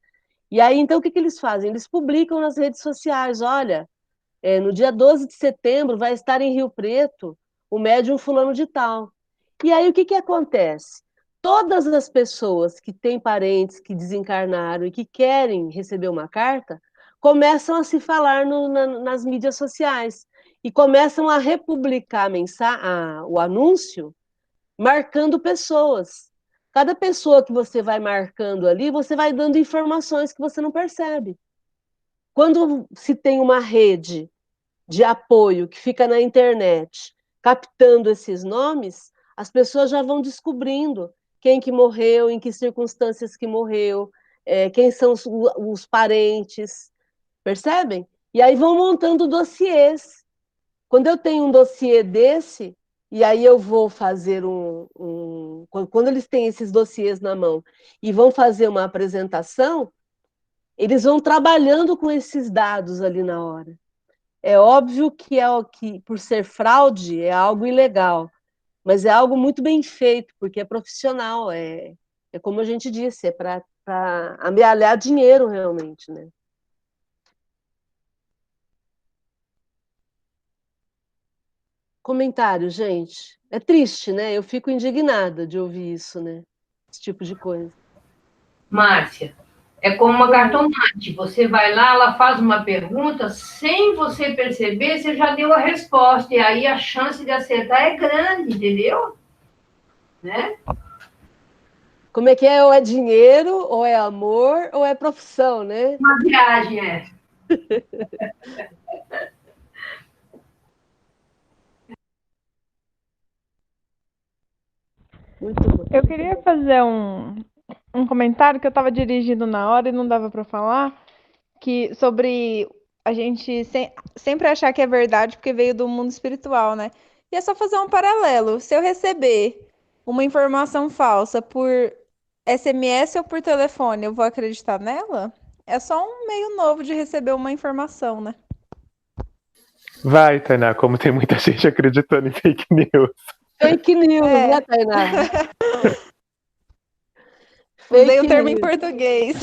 E aí, então, o que eles fazem? Eles publicam nas redes sociais, olha, no dia 12 de setembro vai estar em Rio Preto o médium fulano de tal. E aí o que acontece? Todas as pessoas que têm parentes que desencarnaram e que querem receber uma carta, começam a se falar nas mídias sociais e começam a republicar o anúncio marcando pessoas. Cada pessoa que você vai marcando ali, você vai dando informações que você não percebe. Quando se tem uma rede de apoio que fica na internet, captando esses nomes, as pessoas já vão descobrindo quem que morreu, em que circunstâncias que morreu, quem são os parentes, percebem? E aí vão montando dossiês Quando eu tenho um dossiê desse, e aí eu vou fazer quando eles têm esses dossiês na mão e vão fazer uma apresentação, eles vão trabalhando com esses dados ali na hora. É óbvio que por ser fraude, é algo ilegal, mas é algo muito bem feito, porque é profissional, é como a gente disse, é para amealhar dinheiro realmente, né? Comentário, gente. É triste, né? Eu fico indignada de ouvir isso, né? Esse tipo de coisa. Márcia, é como uma cartomante. Você vai lá, ela faz uma pergunta, sem você perceber, você já deu a resposta. E aí a chance de acertar é grande, entendeu? Né? Como é que é? Ou é dinheiro, ou é amor, ou é profissão, né? Uma viagem, é. Muito bom. Eu queria fazer um comentário que eu estava dirigindo na hora e não dava para falar, que sobre a gente sempre achar que é verdade porque veio do mundo espiritual, né? E é só fazer um paralelo. Se eu receber uma informação falsa por SMS ou por telefone, eu vou acreditar nela? É só um meio novo de receber uma informação, né? Vai, Tainá, como tem muita gente acreditando em fake news. Fake news, né, Tainá? Usei o termo em português.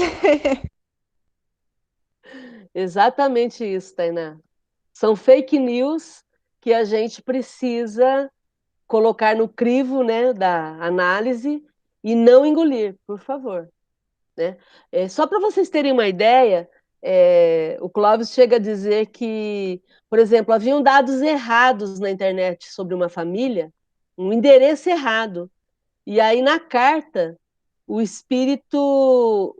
Exatamente isso, Tainá. São fake news que a gente precisa colocar no crivo, né, da análise e não engolir, por favor. Né? Só para vocês terem uma ideia, o Clóvis chega a dizer que, por exemplo, haviam dados errados na internet sobre uma família, um endereço errado. E aí, na carta, o espírito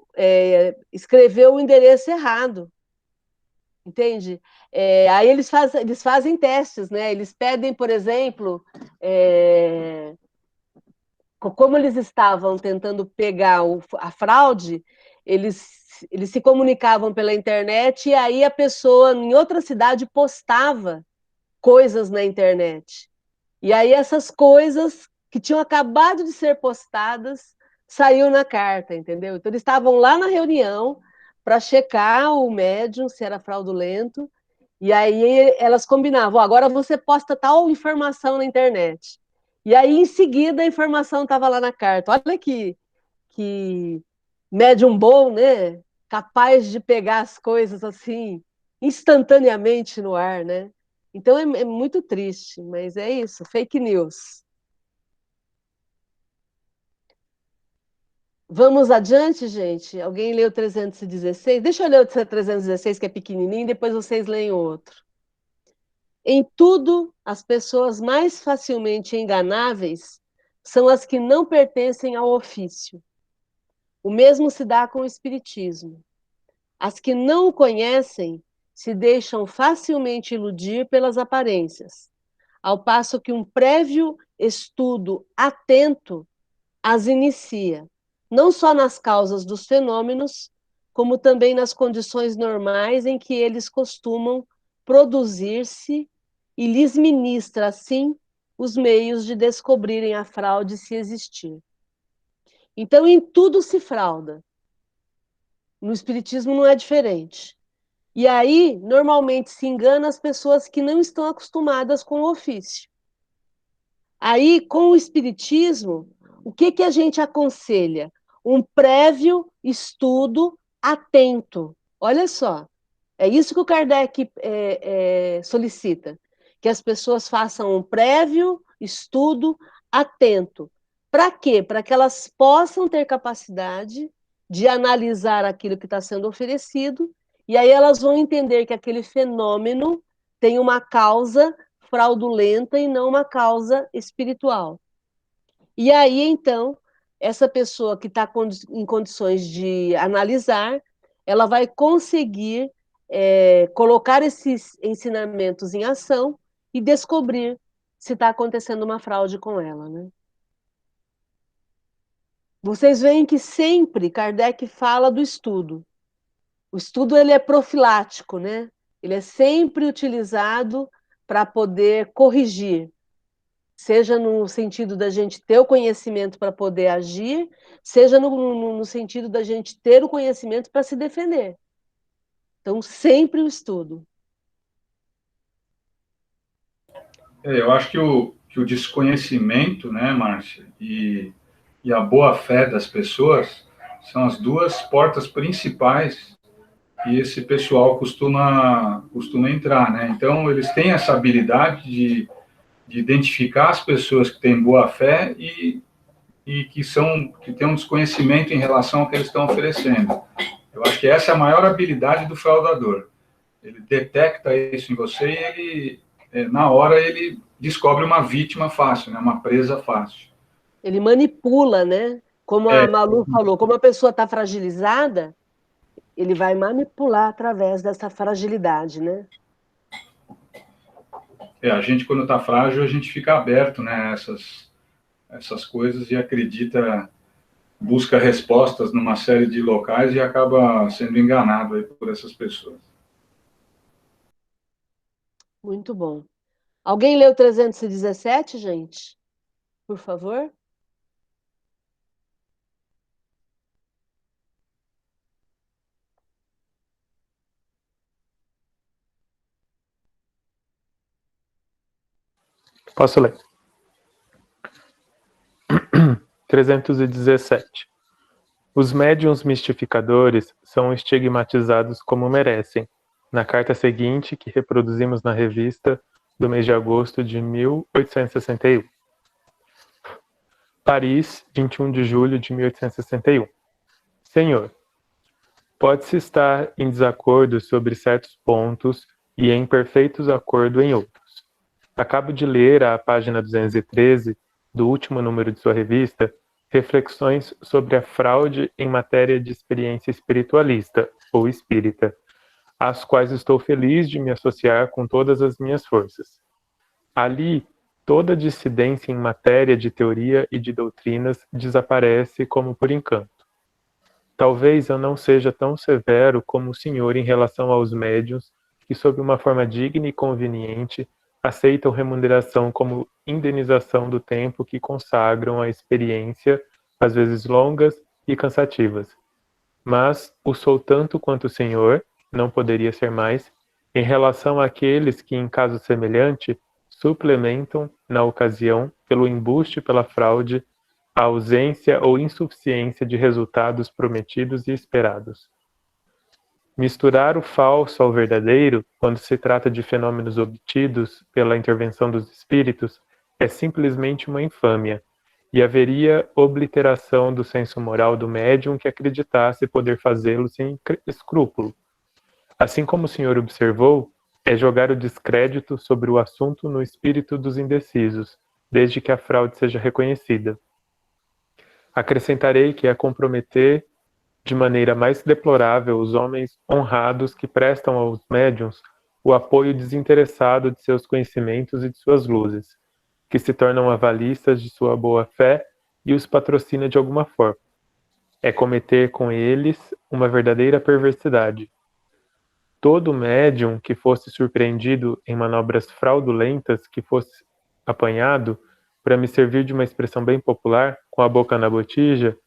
escreveu o endereço errado. Entende? Aí eles fazem testes, né? Eles pedem, por exemplo, como eles estavam tentando pegar a fraude, eles se comunicavam pela internet e aí a pessoa em outra cidade postava coisas na internet. E aí essas coisas que tinham acabado de ser postadas saiu na carta, entendeu? Então eles estavam lá na reunião para checar o médium se era fraudulento, e aí elas combinavam, agora você posta tal informação na internet. E aí, em seguida, a informação estava lá na carta. Olha que médium bom, né? Capaz de pegar as coisas assim, instantaneamente no ar, né? Então é muito triste, mas é isso, fake news. Vamos adiante, gente? Alguém leu 316? Deixa eu ler o 316, que é pequenininho, depois vocês leem outro. Em tudo, as pessoas mais facilmente enganáveis são as que não pertencem ao ofício. O mesmo se dá com o espiritismo. As que não o conhecem se deixam facilmente iludir pelas aparências, ao passo que um prévio estudo atento as inicia, não só nas causas dos fenômenos, como também nas condições normais em que eles costumam produzir-se e lhes ministra, assim, os meios de descobrirem a fraude se existir. Então, em tudo se frauda. No espiritismo não é diferente. E aí, normalmente, se engana as pessoas que não estão acostumadas com o ofício. Aí, com o espiritismo, o que a gente aconselha? Um prévio estudo atento. Olha só, é isso que o Kardec solicita, que as pessoas façam um prévio estudo atento. Para quê? Para que elas possam ter capacidade de analisar aquilo que está sendo oferecido, e aí elas vão entender que aquele fenômeno tem uma causa fraudulenta e não uma causa espiritual. E aí, então, essa pessoa que está em condições de analisar, ela vai conseguir colocar esses ensinamentos em ação e descobrir se está acontecendo uma fraude com ela, né? Vocês veem que sempre Kardec fala do estudo. O estudo ele é profilático, né? Ele é sempre utilizado para poder corrigir, seja no sentido da gente ter o conhecimento para poder agir, seja no sentido da gente ter o conhecimento para se defender. Então, sempre o estudo. Eu acho que o desconhecimento, né, Márcia, e a boa-fé das pessoas são as duas portas principais que esse pessoal costuma entrar, né? Então, eles têm essa habilidade de identificar as pessoas que têm boa-fé e que têm um desconhecimento em relação ao que eles estão oferecendo. Eu acho que essa é a maior habilidade do fraudador. Ele detecta isso em você e na hora ele descobre uma vítima fácil, né? Uma presa fácil. Ele manipula, né? Como a Malu falou, como a pessoa está fragilizada, ele vai manipular através dessa fragilidade, né? A gente, quando está frágil, a gente fica aberto, né? Essas coisas e acredita, busca respostas numa série de locais e acaba sendo enganado aí por essas pessoas. Muito bom. Alguém leu 317, gente? Por favor. Posso ler. 317. Os médiuns mistificadores são estigmatizados como merecem, na carta seguinte que reproduzimos na revista do mês de agosto de 1861. Paris, 21 de julho de 1861. Senhor, pode-se estar em desacordo sobre certos pontos e em perfeito acordo em outros. Acabo de ler a página 213 do último número de sua revista, Reflexões sobre a fraude em matéria de experiência espiritualista, ou espírita, às quais estou feliz de me associar com todas as minhas forças. Ali, toda dissidência em matéria de teoria e de doutrinas desaparece como por encanto. Talvez eu não seja tão severo como o senhor em relação aos médiuns que, sob uma forma digna e conveniente, aceitam remuneração como indenização do tempo que consagram à experiência, às vezes longas e cansativas. Mas o sou tanto quanto o senhor, não poderia ser mais, em relação àqueles que, em caso semelhante, suplementam, na ocasião, pelo embuste e pela fraude, a ausência ou insuficiência de resultados prometidos e esperados. Misturar o falso ao verdadeiro, quando se trata de fenômenos obtidos pela intervenção dos espíritos, é simplesmente uma infâmia, e haveria obliteração do senso moral do médium que acreditasse poder fazê-lo sem escrúpulo. Assim como o senhor observou, é jogar o descrédito sobre o assunto no espírito dos indecisos, desde que a fraude seja reconhecida. Acrescentarei que é comprometer de maneira mais deplorável os homens honrados que prestam aos médiuns o apoio desinteressado de seus conhecimentos e de suas luzes, que se tornam avalistas de sua boa-fé e os patrocina de alguma forma. É cometer com eles uma verdadeira perversidade. Todo médium que fosse surpreendido em manobras fraudulentas, que fosse apanhado, para me servir de uma expressão bem popular, com a boca na botija,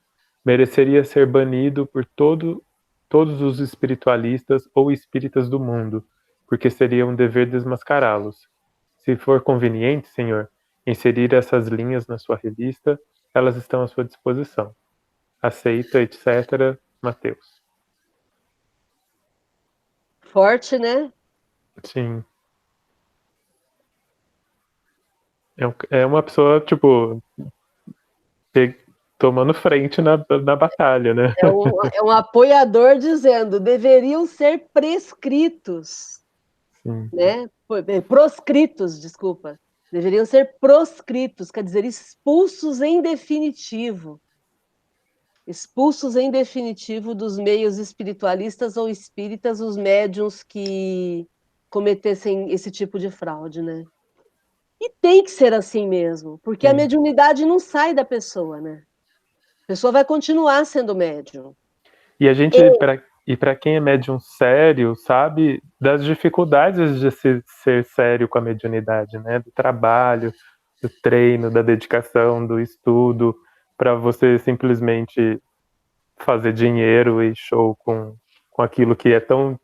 mereceria ser banido por todos os espiritualistas ou espíritas do mundo, porque seria um dever desmascará-los. Se for conveniente, senhor, inserir essas linhas na sua revista, elas estão à sua disposição. Aceita, etc. Mateus. Forte, né? Sim. É uma pessoa, tipo, tomando frente na batalha, né? É um apoiador dizendo, deveriam ser prescritos, Sim. né? Proscritos, desculpa. Deveriam ser proscritos, quer dizer, expulsos em definitivo. Expulsos em definitivo dos meios espiritualistas ou espíritas, os médiuns que cometessem esse tipo de fraude, né? E tem que ser assim mesmo, porque a mediunidade não sai da pessoa, né? A pessoa vai continuar sendo médium. E a gente, E para quem é médium sério, sabe das dificuldades de ser sério com a mediunidade, né? Do trabalho, do treino, da dedicação, do estudo, para você simplesmente fazer dinheiro e show com aquilo que é tão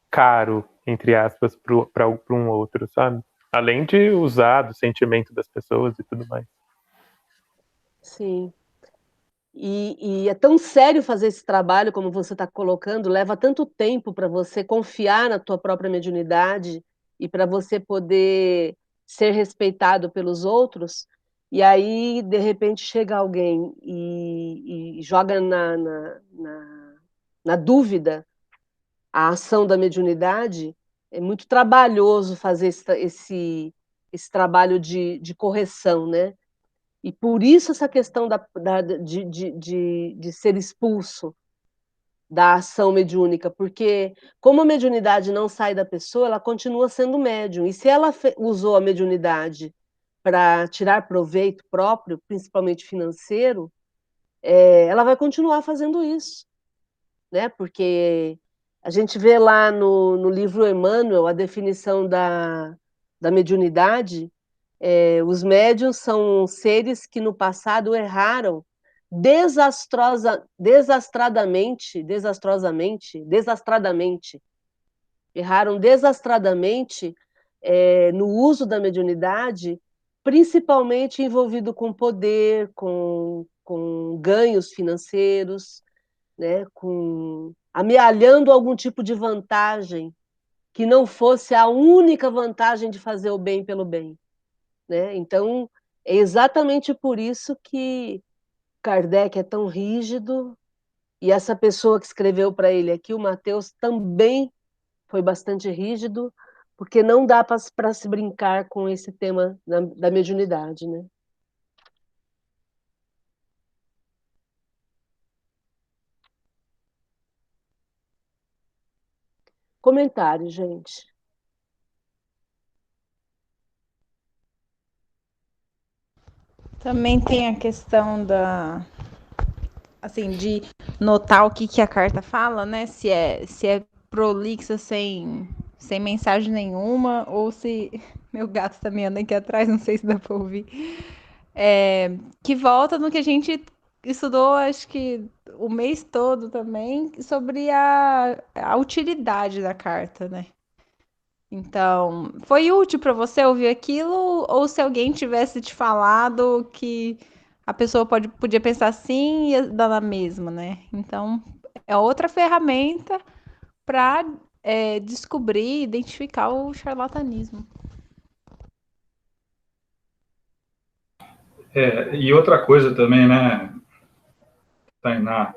caro, entre aspas, para um outro, sabe? Além de usar do sentimento das pessoas e tudo mais. Sim. E é tão sério fazer esse trabalho, como você está colocando, leva tanto tempo para você confiar na tua própria mediunidade e para você poder ser respeitado pelos outros, e aí, de repente, chega alguém e joga na dúvida a ação da mediunidade. É muito trabalhoso fazer esse trabalho de correção, né? E por isso essa questão de ser expulso da ação mediúnica, porque como a mediunidade não sai da pessoa, ela continua sendo médium. E se ela usou a mediunidade para tirar proveito próprio, principalmente financeiro, ela vai continuar fazendo isso, né? Porque a gente vê lá no livro Emmanuel a definição da mediunidade. Os médiuns são seres que no passado erraram erraram desastradamente no uso da mediunidade, principalmente envolvido com poder, com ganhos financeiros, né, amealhando algum tipo de vantagem que não fosse a única vantagem de fazer o bem pelo bem, né? Então, é exatamente por isso que Kardec é tão rígido, e essa pessoa que escreveu para ele aqui, o Mateus, também foi bastante rígido, porque não dá para se brincar com esse tema da mediunidade, né? Comentário, gente. Também tem a questão assim, de notar o que a carta fala, né? Se é prolixa sem mensagem nenhuma, ou se meu gato tá meando aqui atrás, não sei se dá para ouvir. Que volta no que a gente estudou, acho que o mês todo também, sobre a utilidade da carta, né? Então, foi útil para você ouvir aquilo, ou se alguém tivesse te falado que a pessoa podia pensar assim e ia dar na mesma, né? Então, é outra ferramenta para descobrir, identificar o charlatanismo. E outra coisa também, né, Tainá,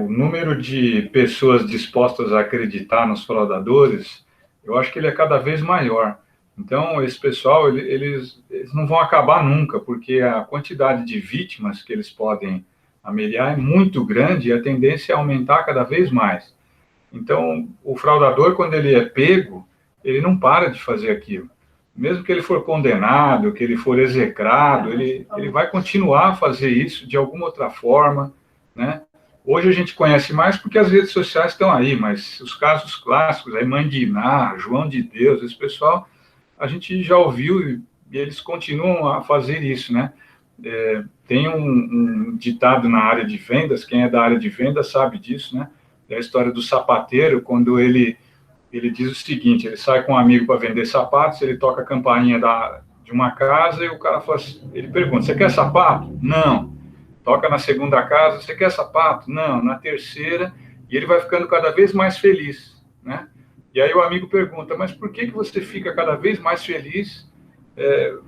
o número de pessoas dispostas a acreditar nos fraudadores, eu acho que ele é cada vez maior. Então, esse pessoal, eles não vão acabar nunca, porque a quantidade de vítimas que eles podem ameliar é muito grande e a tendência é aumentar cada vez mais. Então, o fraudador, quando ele é pego, ele não para de fazer aquilo. Mesmo que ele for condenado, que ele for execrado, ele vai continuar a fazer isso de alguma outra forma, né? Hoje a gente conhece mais porque as redes sociais estão aí, mas os casos clássicos, aí Mãe de Iná, João de Deus, esse pessoal, a gente já ouviu e eles continuam a fazer isso, né? Tem um ditado na área de vendas, quem é da área de vendas sabe disso, né? É a história do sapateiro, quando ele diz o seguinte, ele sai com um amigo para vender sapatos, ele toca a campainha de uma casa e o cara fala assim, ele pergunta, você quer sapato? Não. Toca na segunda casa, você quer sapato? Não. Na terceira, e ele vai ficando cada vez mais feliz, né? E aí o amigo pergunta, mas por que você fica cada vez mais feliz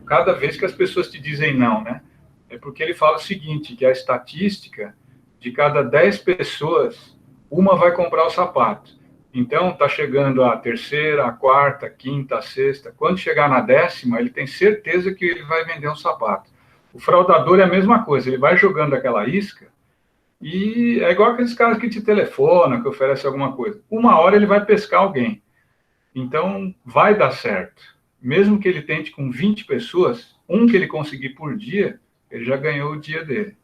cada vez que as pessoas te dizem não, né? É porque ele fala o seguinte, que a estatística de cada 10 pessoas, uma vai comprar o sapato. Então, está chegando a terceira, a quarta, a quinta, a sexta. Quando chegar na 10ª, ele tem certeza que ele vai vender um sapato. O fraudador é a mesma coisa, ele vai jogando aquela isca e é igual aqueles caras que te telefonam, que oferecem alguma coisa. Uma hora ele vai pescar alguém. Então, vai dar certo. Mesmo que ele tente com 20 pessoas, um que ele conseguir por dia, ele já ganhou o dia dele,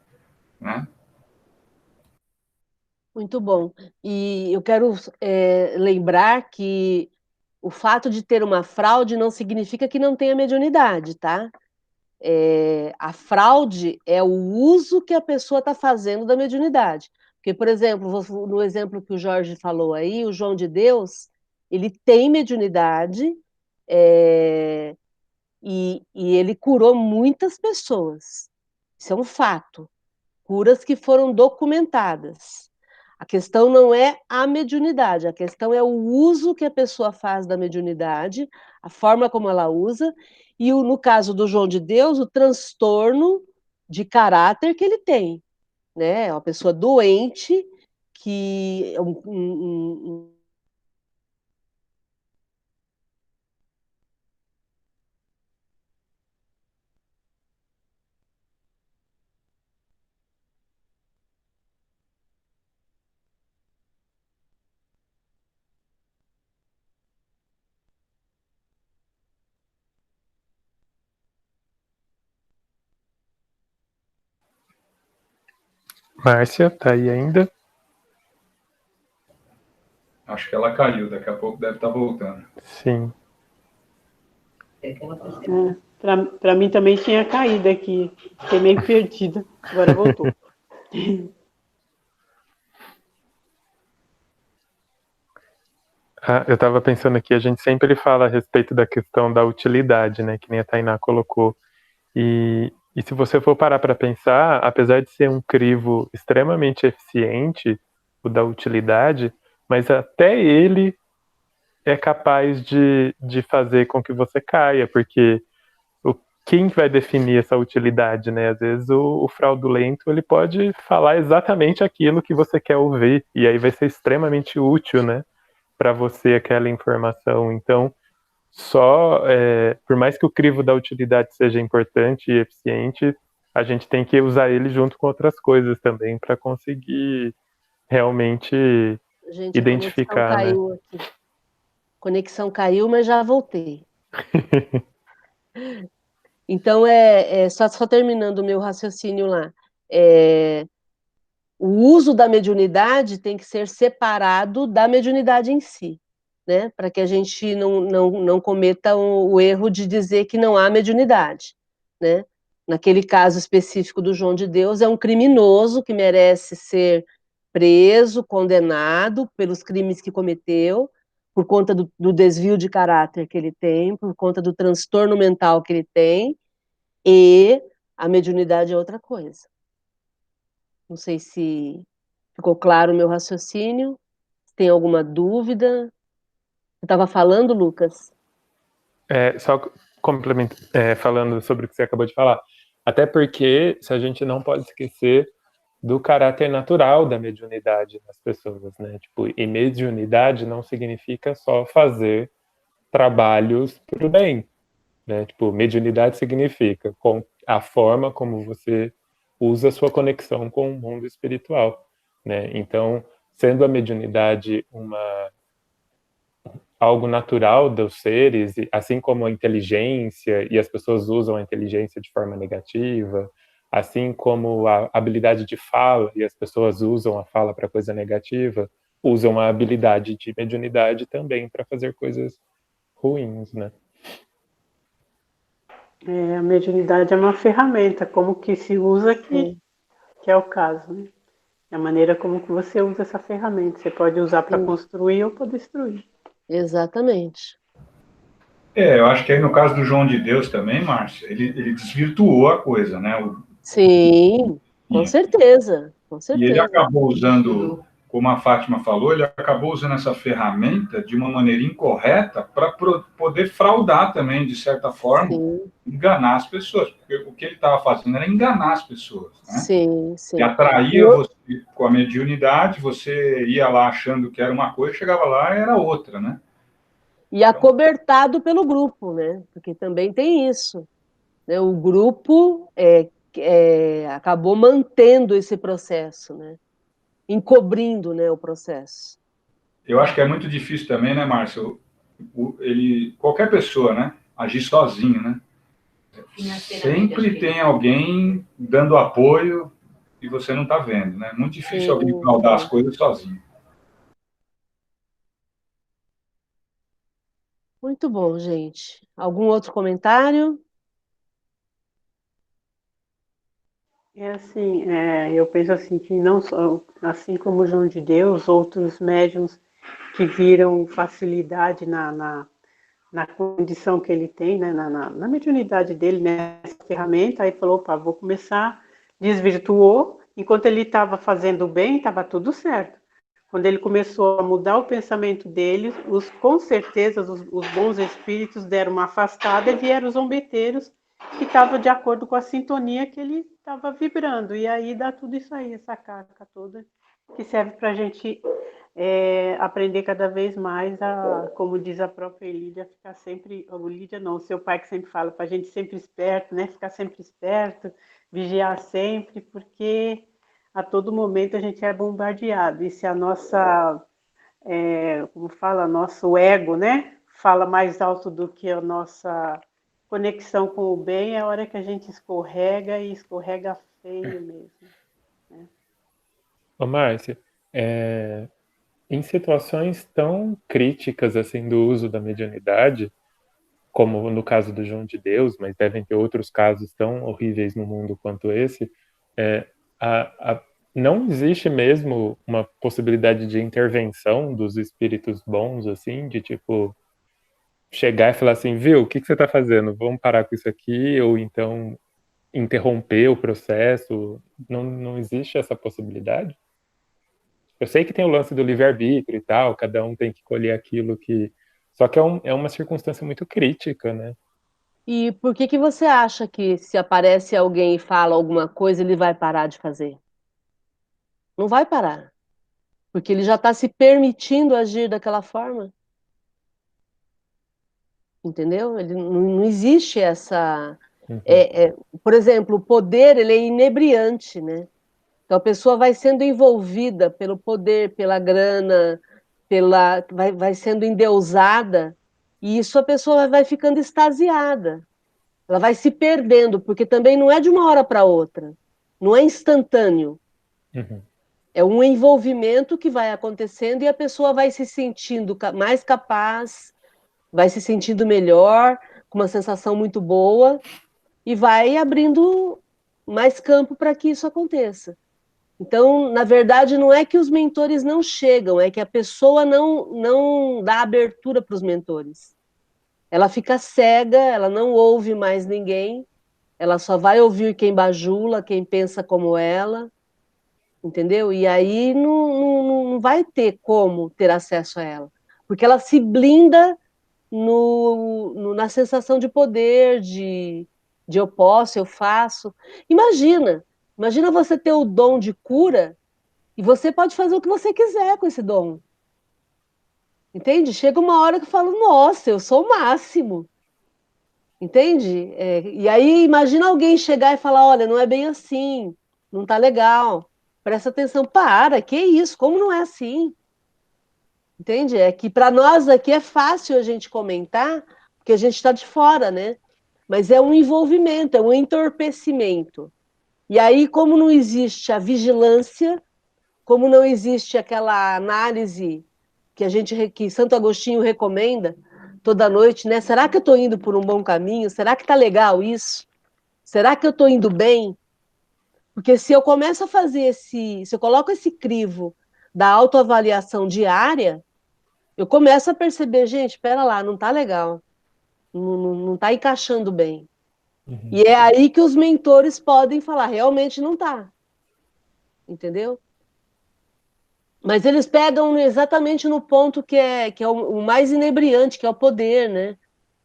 né? Muito bom. E eu quero lembrar que o fato de ter uma fraude não significa que não tenha mediunidade, tá? A fraude é o uso que a pessoa está fazendo da mediunidade. Porque, por exemplo, no exemplo que o Jorge falou aí, o João de Deus, ele tem mediunidade, é, e ele curou muitas pessoas. Isso é um fato. Curas que foram documentadas. A questão não é a mediunidade, a questão é o uso que a pessoa faz da mediunidade, a forma como ela usa, e no caso do João de Deus, o transtorno de caráter que ele tem, né? É uma pessoa doente que Márcia, tá aí ainda? Acho que ela caiu, daqui a pouco deve estar voltando. Sim. Para mim também tinha caído aqui. Fiquei meio perdida. Agora voltou. Eu estava pensando aqui, a gente sempre fala a respeito da questão da utilidade, né? Que nem a Tainá colocou. E se você for parar para pensar, apesar de ser um crivo extremamente eficiente, o da utilidade, mas até ele é capaz de fazer com que você caia, porque quem vai definir essa utilidade, né? Às vezes o fraudulento, ele pode falar exatamente aquilo que você quer ouvir, e aí vai ser extremamente útil, né? Para você aquela informação. Então, por mais que o crivo da utilidade seja importante e eficiente, a gente tem que usar ele junto com outras coisas também para conseguir realmente identificar, né? Conexão caiu, mas já voltei. Então, só terminando o meu raciocínio lá. O uso da mediunidade tem que ser separado da mediunidade em si, né? Para que a gente não cometa o erro de dizer que não há mediunidade, né? Naquele caso específico do João de Deus, é um criminoso que merece ser preso, condenado pelos crimes que cometeu, por conta do desvio de caráter que ele tem, por conta do transtorno mental que ele tem, e a mediunidade é outra coisa. Não sei se ficou claro o meu raciocínio. Tem alguma dúvida? Você estava falando, Lucas? Só falando sobre o que você acabou de falar. Até porque se a gente não pode esquecer do caráter natural da mediunidade nas pessoas, né? Tipo, e mediunidade não significa só fazer trabalhos para o bem, né? Tipo, mediunidade significa com a forma como você usa a sua conexão com o mundo espiritual, né? Então, sendo a mediunidade algo natural dos seres, assim como a inteligência, e as pessoas usam a inteligência de forma negativa, assim como a habilidade de fala, e as pessoas usam a fala para coisa negativa, usam a habilidade de mediunidade também para fazer coisas ruins, né? A mediunidade é uma ferramenta, como que se usa que é o caso, né? É a maneira como que você usa essa ferramenta. Você pode usar para construir ou para destruir. Exatamente. Eu acho que aí no caso do João de Deus também, Márcia, ele desvirtuou a coisa, né? Sim, com certeza, com certeza. E ele acabou usando, como a Fátima falou, ele acabou usando essa ferramenta de uma maneira incorreta para poder fraudar também, de certa forma, enganar as pessoas. Porque o que ele estava fazendo era enganar as pessoas, né? Sim, sim. E atraía você com a mediunidade, você ia lá achando que era uma coisa, chegava lá e era outra, né? E acobertado pelo grupo, né? Porque também tem isso, né? O grupo acabou mantendo esse processo, né? Encobrindo, né, o processo. Eu acho que é muito difícil também, né, Márcio? Qualquer pessoa, né, agir sozinho, né? Sempre tem alguém dando apoio, e você não está vendo, né? É muito difícil Sim, alguém fraudar as sim. coisas sozinho. Muito bom, gente. Algum outro comentário? Eu penso assim que não só, assim como o João de Deus, outros médiuns que viram facilidade na condição que ele tem, né, na mediunidade dele, nessa ferramenta, aí falou, opa, vou começar, desvirtuou, enquanto ele estava fazendo bem, estava tudo certo. Quando ele começou a mudar o pensamento dele, com certeza os bons espíritos deram uma afastada e vieram os zombeteiros que estavam de acordo com a sintonia que ele estava vibrando. E aí dá tudo isso aí, essa carga toda, que serve para a gente aprender cada vez mais como diz a própria Lídia, ficar sempre, ou Lídia não, o seu pai que sempre fala, para a gente sempre esperto, né? Ficar sempre esperto, vigiar sempre, porque a todo momento a gente é bombardeado. E se a nossa, como fala, nosso ego, né? Fala mais alto do que a nossa conexão com o bem, é a hora que a gente escorrega e escorrega feio mesmo. Né? Ô, Márcia, em situações tão críticas assim do uso da mediunidade, como no caso do João de Deus, mas devem ter outros casos tão horríveis no mundo quanto esse, é, não existe mesmo uma possibilidade de intervenção dos espíritos bons, assim, de tipo chegar e falar assim, viu, o que você está fazendo? Vamos parar com isso aqui, ou então interromper o processo? Não existe essa possibilidade? Eu sei que tem o lance do livre-arbítrio e tal, cada um tem que colher aquilo que. Só que é uma circunstância muito crítica, né? E por que que você acha que se aparece alguém e fala alguma coisa, ele vai parar de fazer? Não vai parar, porque ele já está se permitindo agir daquela forma, entendeu? Ele não existe essa. Uhum. Por exemplo, o poder ele é inebriante, né? Então a pessoa vai sendo envolvida pelo poder, pela grana, vai sendo endeusada, e isso a pessoa vai ficando extasiada. Ela vai se perdendo, porque também não é de uma hora para outra, não é instantâneo. Uhum. É um envolvimento que vai acontecendo e a pessoa vai se sentindo mais capaz, vai se sentindo melhor, com uma sensação muito boa, e vai abrindo mais campo para que isso aconteça. Então, na verdade, não é que os mentores não chegam, é que a pessoa não dá abertura para os mentores. Ela fica cega, ela não ouve mais ninguém, ela só vai ouvir quem bajula, quem pensa como ela, entendeu? E aí não vai ter como ter acesso a ela, porque ela se blinda na sensação de poder, de eu posso, eu faço. Imagina você ter o dom de cura e você pode fazer o que você quiser com esse dom. Entende? Chega uma hora que eu falo, nossa, eu sou o máximo. Entende? E aí imagina alguém chegar e falar, olha, não é bem assim, não tá legal. Presta atenção, para, que isso? Como não é assim? Entende? É que para nós aqui é fácil a gente comentar, porque a gente está de fora, né? Mas é um envolvimento, é um entorpecimento. E aí, como não existe a vigilância, como não existe aquela análise que Santo Agostinho recomenda toda noite, né? Será que eu estou indo por um bom caminho? Será que está legal isso? Será que eu estou indo bem? Porque se eu começo a fazer se eu coloco esse crivo da autoavaliação diária, eu começo a perceber, gente, espera lá, não está legal, não está encaixando bem. Uhum. E é aí que os mentores podem falar, realmente não está. Entendeu? Mas eles pegam exatamente no ponto que é o mais inebriante, que é o poder, né?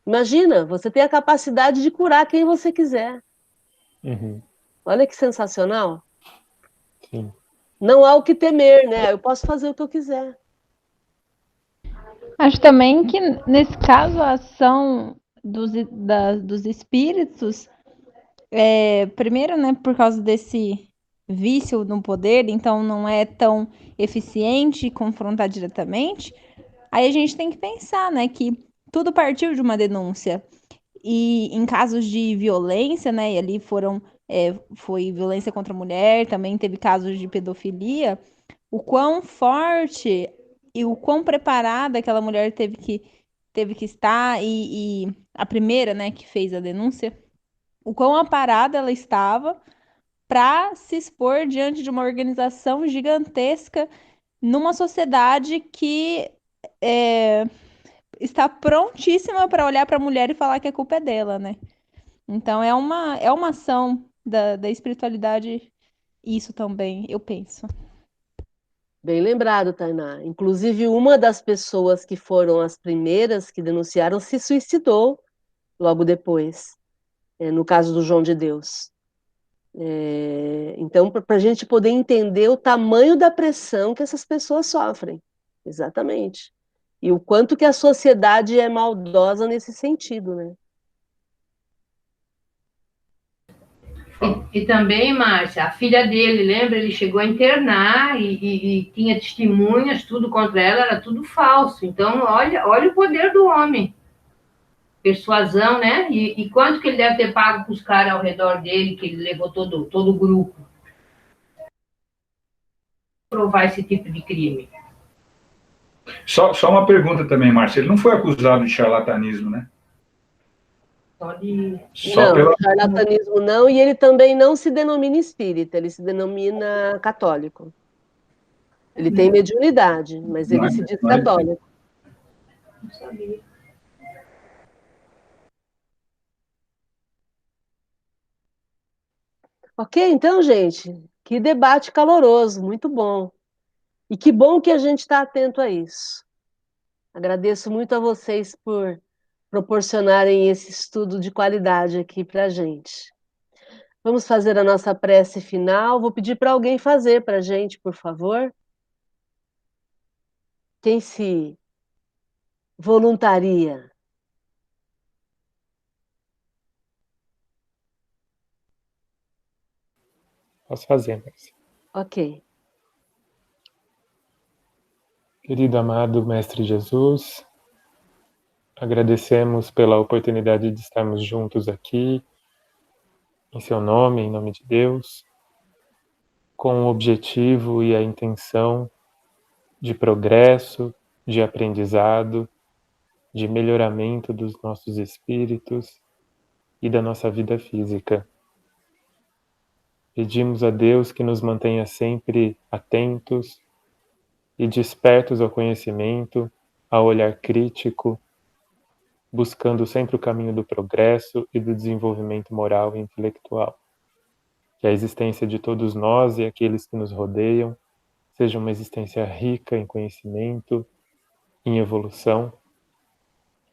Imagina, você tem a capacidade de curar quem você quiser. Uhum. Olha que sensacional. Sim. Não há o que temer, né? Eu posso fazer o que eu quiser. Acho também que, nesse caso, a ação dos espíritos, primeiro, né, por causa desse vício no poder, então não é tão eficiente confrontar diretamente, aí a gente tem que pensar, né, que tudo partiu de uma denúncia. E em casos de violência, né, e ali foram foi violência contra a mulher, também teve casos de pedofilia, o quão forte e o quão preparada aquela mulher teve que estar, e a primeira, né, que fez a denúncia, o quão aparada ela estava para se expor diante de uma organização gigantesca numa sociedade que está prontíssima para olhar para a mulher e falar que a culpa é dela, né? Então é uma ação da espiritualidade, isso também, eu penso. Bem lembrado, Tainá. Inclusive, uma das pessoas que foram as primeiras que denunciaram se suicidou logo depois, no caso do João de Deus. Então, para a gente poder entender o tamanho da pressão que essas pessoas sofrem. Exatamente. E o quanto que a sociedade é maldosa nesse sentido, né? E também, Márcia, a filha dele, lembra? Ele chegou a internar e tinha testemunhas, tudo contra ela, era tudo falso. Então, olha o poder do homem. Persuasão, né? E quanto que ele deve ter pago para os caras ao redor dele, que ele levou todo o grupo? Provar esse tipo de crime. Só uma pergunta também, Márcia. Ele não foi acusado de charlatanismo, né? Não, charlatanismo não, e ele também não se denomina espírita, ele se denomina católico. Ele tem mediunidade, mas ele se diz católico. Não sabia. Ok, então, gente, que debate caloroso, muito bom. E que bom que a gente está atento a isso. Agradeço muito a vocês por proporcionarem esse estudo de qualidade aqui para a gente. Vamos fazer a nossa prece final. Vou pedir para alguém fazer para a gente, por favor. Quem se voluntaria? Posso fazer, Márcia. Ok. Querido amado Mestre Jesus, agradecemos pela oportunidade de estarmos juntos aqui, em seu nome, em nome de Deus, com o objetivo e a intenção de progresso, de aprendizado, de melhoramento dos nossos espíritos e da nossa vida física. Pedimos a Deus que nos mantenha sempre atentos e despertos ao conhecimento, ao olhar crítico, buscando sempre o caminho do progresso e do desenvolvimento moral e intelectual. Que a existência de todos nós e aqueles que nos rodeiam seja uma existência rica em conhecimento, em evolução,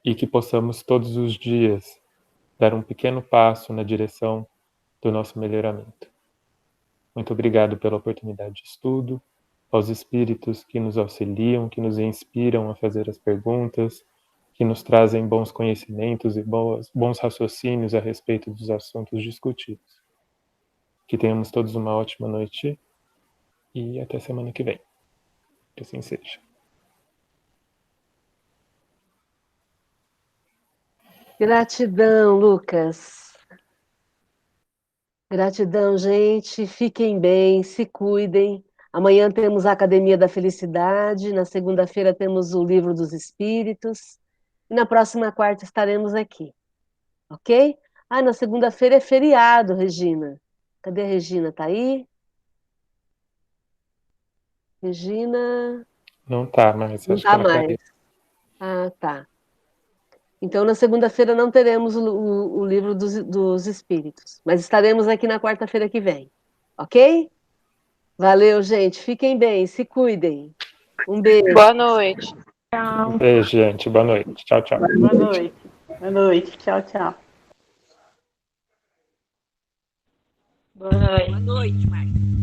e que possamos todos os dias dar um pequeno passo na direção do nosso melhoramento. Muito obrigado pela oportunidade de estudo, aos espíritos que nos auxiliam, que nos inspiram a fazer as perguntas, que nos trazem bons conhecimentos e bons raciocínios a respeito dos assuntos discutidos. Que tenhamos todos uma ótima noite e até semana que vem. Que assim seja. Gratidão, Lucas. Gratidão, gente. Fiquem bem, se cuidem. Amanhã temos a Academia da Felicidade, na segunda-feira temos o Livro dos Espíritos, e na próxima quarta estaremos aqui, ok? Na segunda-feira é feriado, Regina. Cadê a Regina? Tá aí? Regina... Não tá mais. Não tá mais. Tá. Então, na segunda-feira não teremos o Livro dos Espíritos, mas estaremos aqui na quarta-feira que vem, ok? Valeu, gente. Fiquem bem, se cuidem. Um beijo. Boa noite. Um beijo, gente. Boa noite. Tchau, tchau. Boa noite. Boa noite. Tchau, tchau. Boa noite. Boa noite, Márcia.